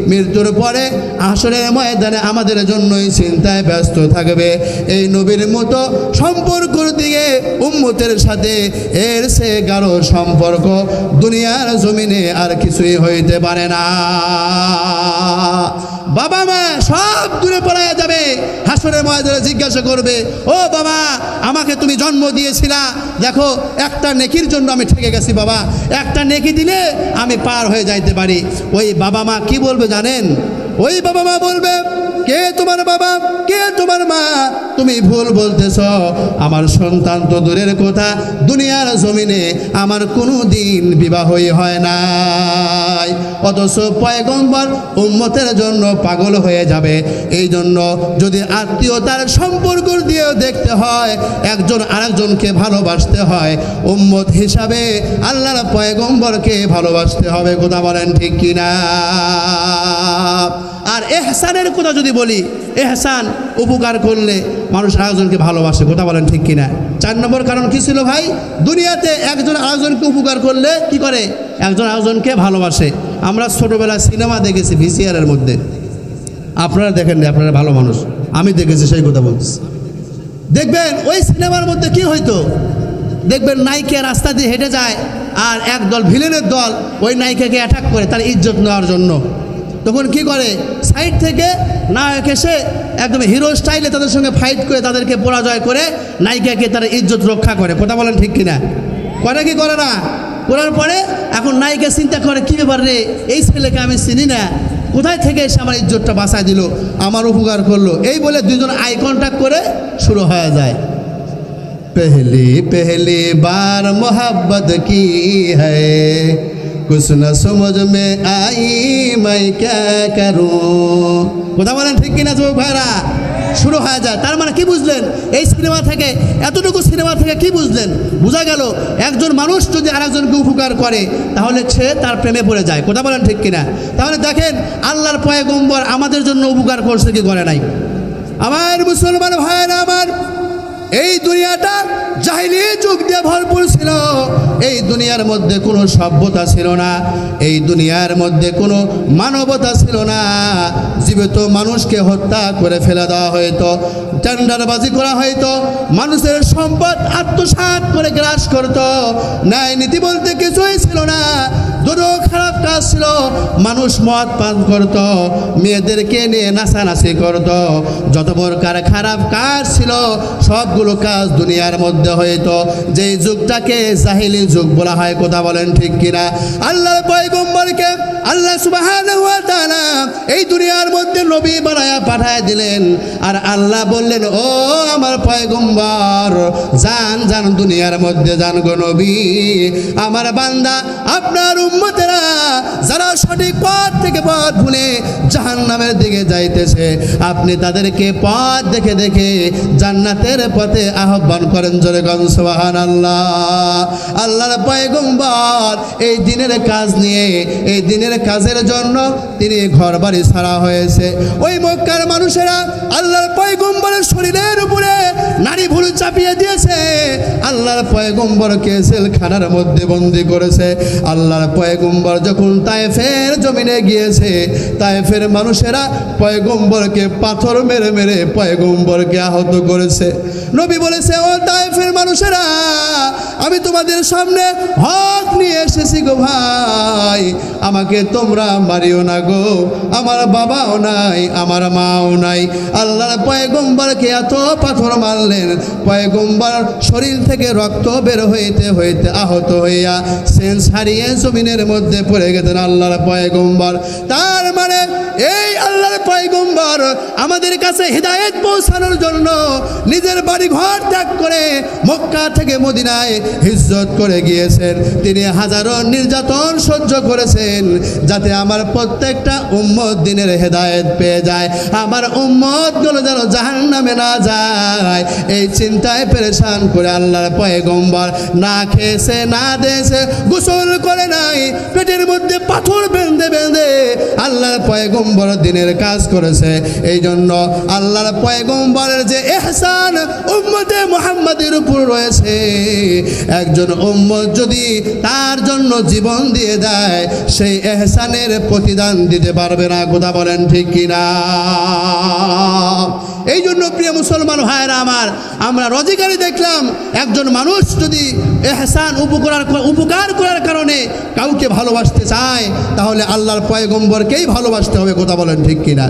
মৃত্যুর পরে হাসরের ময়দানে আমাদের জন্যই চিন্তায় ব্যস্ত থাকবে। এই নবীর মতো সম্পর্কর দিকে উম্মতের সাথে এর সে গাঢ় সম্পর্ক দুনিয়ার জমিনে আর কিছুই হইতে পারে না। বাবা মা সব দূরে পড়ায় যাবে, হাসরের ময়দানে জিজ্ঞাসা করবে, ও বাবা আমাকে তুমি জন্ম দিয়েছিলা, দেখো একটা নেকির জন্য আমি ঠেকে গেছি বাবা, একটা নেকি দিলে আমি পার হয়ে যাইতে পারি। ওই বাবা মা কি বলবে জানেন? ওই বাবা মা বলবে, কে তোমার বাবা, কে তোমার মা? তুমি ভুল বলতেছ, আমার সন্তান তো দূরের কথা, দুনিয়ার জমিনে আমার কোনো দিন বিবাহই হয় নাই। অথচ পয়গম্বর উম্মতের জন্য পাগল হয়ে যাবে। এই জন্য যদি আত্মীয়তার সম্পর্ক দিয়েও দেখতে হয়, একজন আরেকজনকে ভালোবাসতে হয়, উম্মত হিসাবে আল্লাহর পয়গম্বরকে ভালোবাসতে হবে। কথা বলেন ঠিক কিনা? আর এহসানের কথা যদি বলি, এহসান উপকার করলে মানুষ আরেকজনকে ভালোবাসে। কথা বলেন ঠিক কিনা? 4 নম্বর কারণ কি ছিল ভাই? দুনিয়াতে একজন আরেকজনকে উপকার করলে কি করে? একজন আরেকজনকে ভালোবাসে। আমরা ছোটোবেলায় সিনেমা দেখেছি ভিসিআরের মধ্যে, আপনারা দেখেন না, আপনারা ভালো মানুষ, আমি দেখেছি সেই কথা বলছি। দেখবেন ওই সিনেমার মধ্যে কি হইতো, দেখবেন নায়িকা রাস্তা দিয়ে হেঁটে যায়, আর একদল ভিলেনের দল ওই নায়িকাকে অ্যাটাক করে তার ইজ্জত নেওয়ার জন্য। তখন কি করে, সাইড থেকে নায়ক এসে একদম হিরো স্টাইলে তাদের সঙ্গে ফাইট করে তাদেরকে পরাজয় করে নায়িকাকে তার ইজ্জত রক্ষা করে। কথা বলেন ঠিক কিনা? করে কি করে না? করার পরে এখন নায়িকা চিন্তা করে কী ব্যাপার রে, এই ছেলেকে আমি চিনি না, কোথায় থেকে এসে আমার ইজ্জতটা বাঁচায় দিল, আমার উপকার করলো, এই বলে দুজন আই কন্ট্যাক্ট করে শুরু হয়ে যায়। पहली पहली बार मोहब्बत की है, कुछ न समझ में आई मैं क्या करूं। কথা বলেন ঠিক কিনা যুবক ভাইরা? শুরু হয়ে যায়। তার মানে কি বুঝলেন এই সিনেমা থেকে, এতটুকু সিনেমা থেকে কি বুঝলেন? বোঝা গেল একজন মানুষ যদি আরেকজনকে উপকার করে তাহলে সে তার প্রেমে পড়ে যায়। কথা বলেন ঠিক কিনা? তাহলে দেখেন আল্লাহর পয়গম্বর আমাদের জন্য উপকার করছে কি করে নাই? আমার মুসলমান ভাইরা আমার, এই দুনিয়াটা জাহিলি যুগ দিয়ে ভরপুর ছিল। এই দুনিয়ার মধ্যে কোনো সভ্যতা ছিল না, এই দুনিয়ার মধ্যে কোনো মানবতা ছিল না। জীবিত মানুষকে হত্যা করে ফেলে দেওয়া হয়তো, টেন্ডারবাজি করা হয়তো, মানুষের সম্পদ আত্মসাৎ করে গ্রাস করত। ন্যায় নীতি বলতে কিছুই ছিল না, দুটো খারাপ কাজ ছিল। মানুষ মদ পান করত, মেয়েদেরকে নিয়ে নাচানাচি করত, যত প্রকার খারাপ কাজ ছিল সবগুলো কাজ দুনিয়ার মধ্যে হইতো। যেই যুগটাকে জাহিলি যুগ বলা হয়। কথা বলেন ঠিক কিনা? আল্লাহর পয়গম্বরকে আল্লাহ সুবহানাহু ওয়া তাআলা এই দুনিয়ার মধ্যে নবী বানায়া পাঠায় দিলেন। আর আল্লাহ বললেন, ও আমার পয়গম্বর, যান যান দুনিয়ার মধ্যে যান গো নবী। আমার বান্দা আপনার উম্মতেরা যারা সঠিক পথ থেকে পথ ভুলে জাহান্নামের দিকে যাইতেছে, আপনি তাদেরকে পথ দেখে দেখে জান্নাতের পথে আহ্বান করেন। জোরে গণ সুবহানাল্লাহ। আল্লাহর পয়গম্বর এই দিনের কাজ নিয়ে, এই দিনের কাজের জন্য তিনি ঘর বাড়ি ছাড়া হয়েছে। ওই মক্কার মানুষেরা আল্লাহর পয়গম্বরের শরীরের উপরে নারী ভুল চাপিয়ে দিয়েছে, আল্লাহর পয়গম্বরকে জেলখানার মধ্যে বন্দী করেছে। আল্লাহর পয়গম্বর যখন তায়েফের জমিনে গিয়েছে, তায়েফের মানুষেরা পয়গম্বরকে পাথর মেরে মেরে পয়গম্বরকে আহত করেছে। নবী বলেছে, ও তায়েফের মানুষেরা, আমি তোমাদের সামনে হক নিয়ে এসেছি গো ভাই, আমাকে তোমরা মারিও না গো, আমার বাবাও নাই, আমার মাও নাই। আল্লাহর পয়গম্বরকে এত পাথর মারলেন, পয়গম্বর শরীর থেকে রক্ত বের হইতে হইতে আহত হইয়া সেন্স হারিয়ে জমিনের মধ্যে পড়ে গেছেন আল্লাহর পয়গম্বর। তার মানে এই আল্লাহর পয়গম্বর আমাদের কাছে হিদায়াত পৌঁছানোর জন্য নিজের বাড়ি ঘর ত্যাগ করে মক্কা থেকে মদিনায় হিজরত করে গিয়েছেন। তিনি হাজারো নির্যাতন সহ্য করেছেন যাতে আমার প্রত্যেকটা উম্মত দিনের হেদায়েত পেয়ে যায়, আমার উম্মতগুলো যেন জাহান্নামে না যায়। এই চিন্তায় পেরেশান করে আল্লাহর পয়গম্বর না খেয়েছে, না দিয়েছে, গোসল করে নাই, পেটের মধ্যে পাথর বেঁধে বেঁধে আল্লাহর পয়গম্বর দিনের কাজ করেছে। এই জন্য আল্লাহর পয়গম্বরের যে ইহসান উম্মতে মুহাম্মাদের উপর রয়েছে, একজন উম্মত যদি তার জন্য জীবন দিয়ে দেয়, সেই ইহসানের প্রতিদান দিতে পারবে না। কথা বলেন ঠিক কিনা? এই জন্য প্রিয় মুসলমান ভাইরা আমার, আমরা রোজগারি দেখলাম একজন মানুষ যদি ইহসান উপকার করার কারণে কাউকে ভালোবাসতে চায়, তাহলে আল্লাহর পয়গম্বরকেই ভালোবাসতে হবে। কথা বলেন ঠিক কিনা?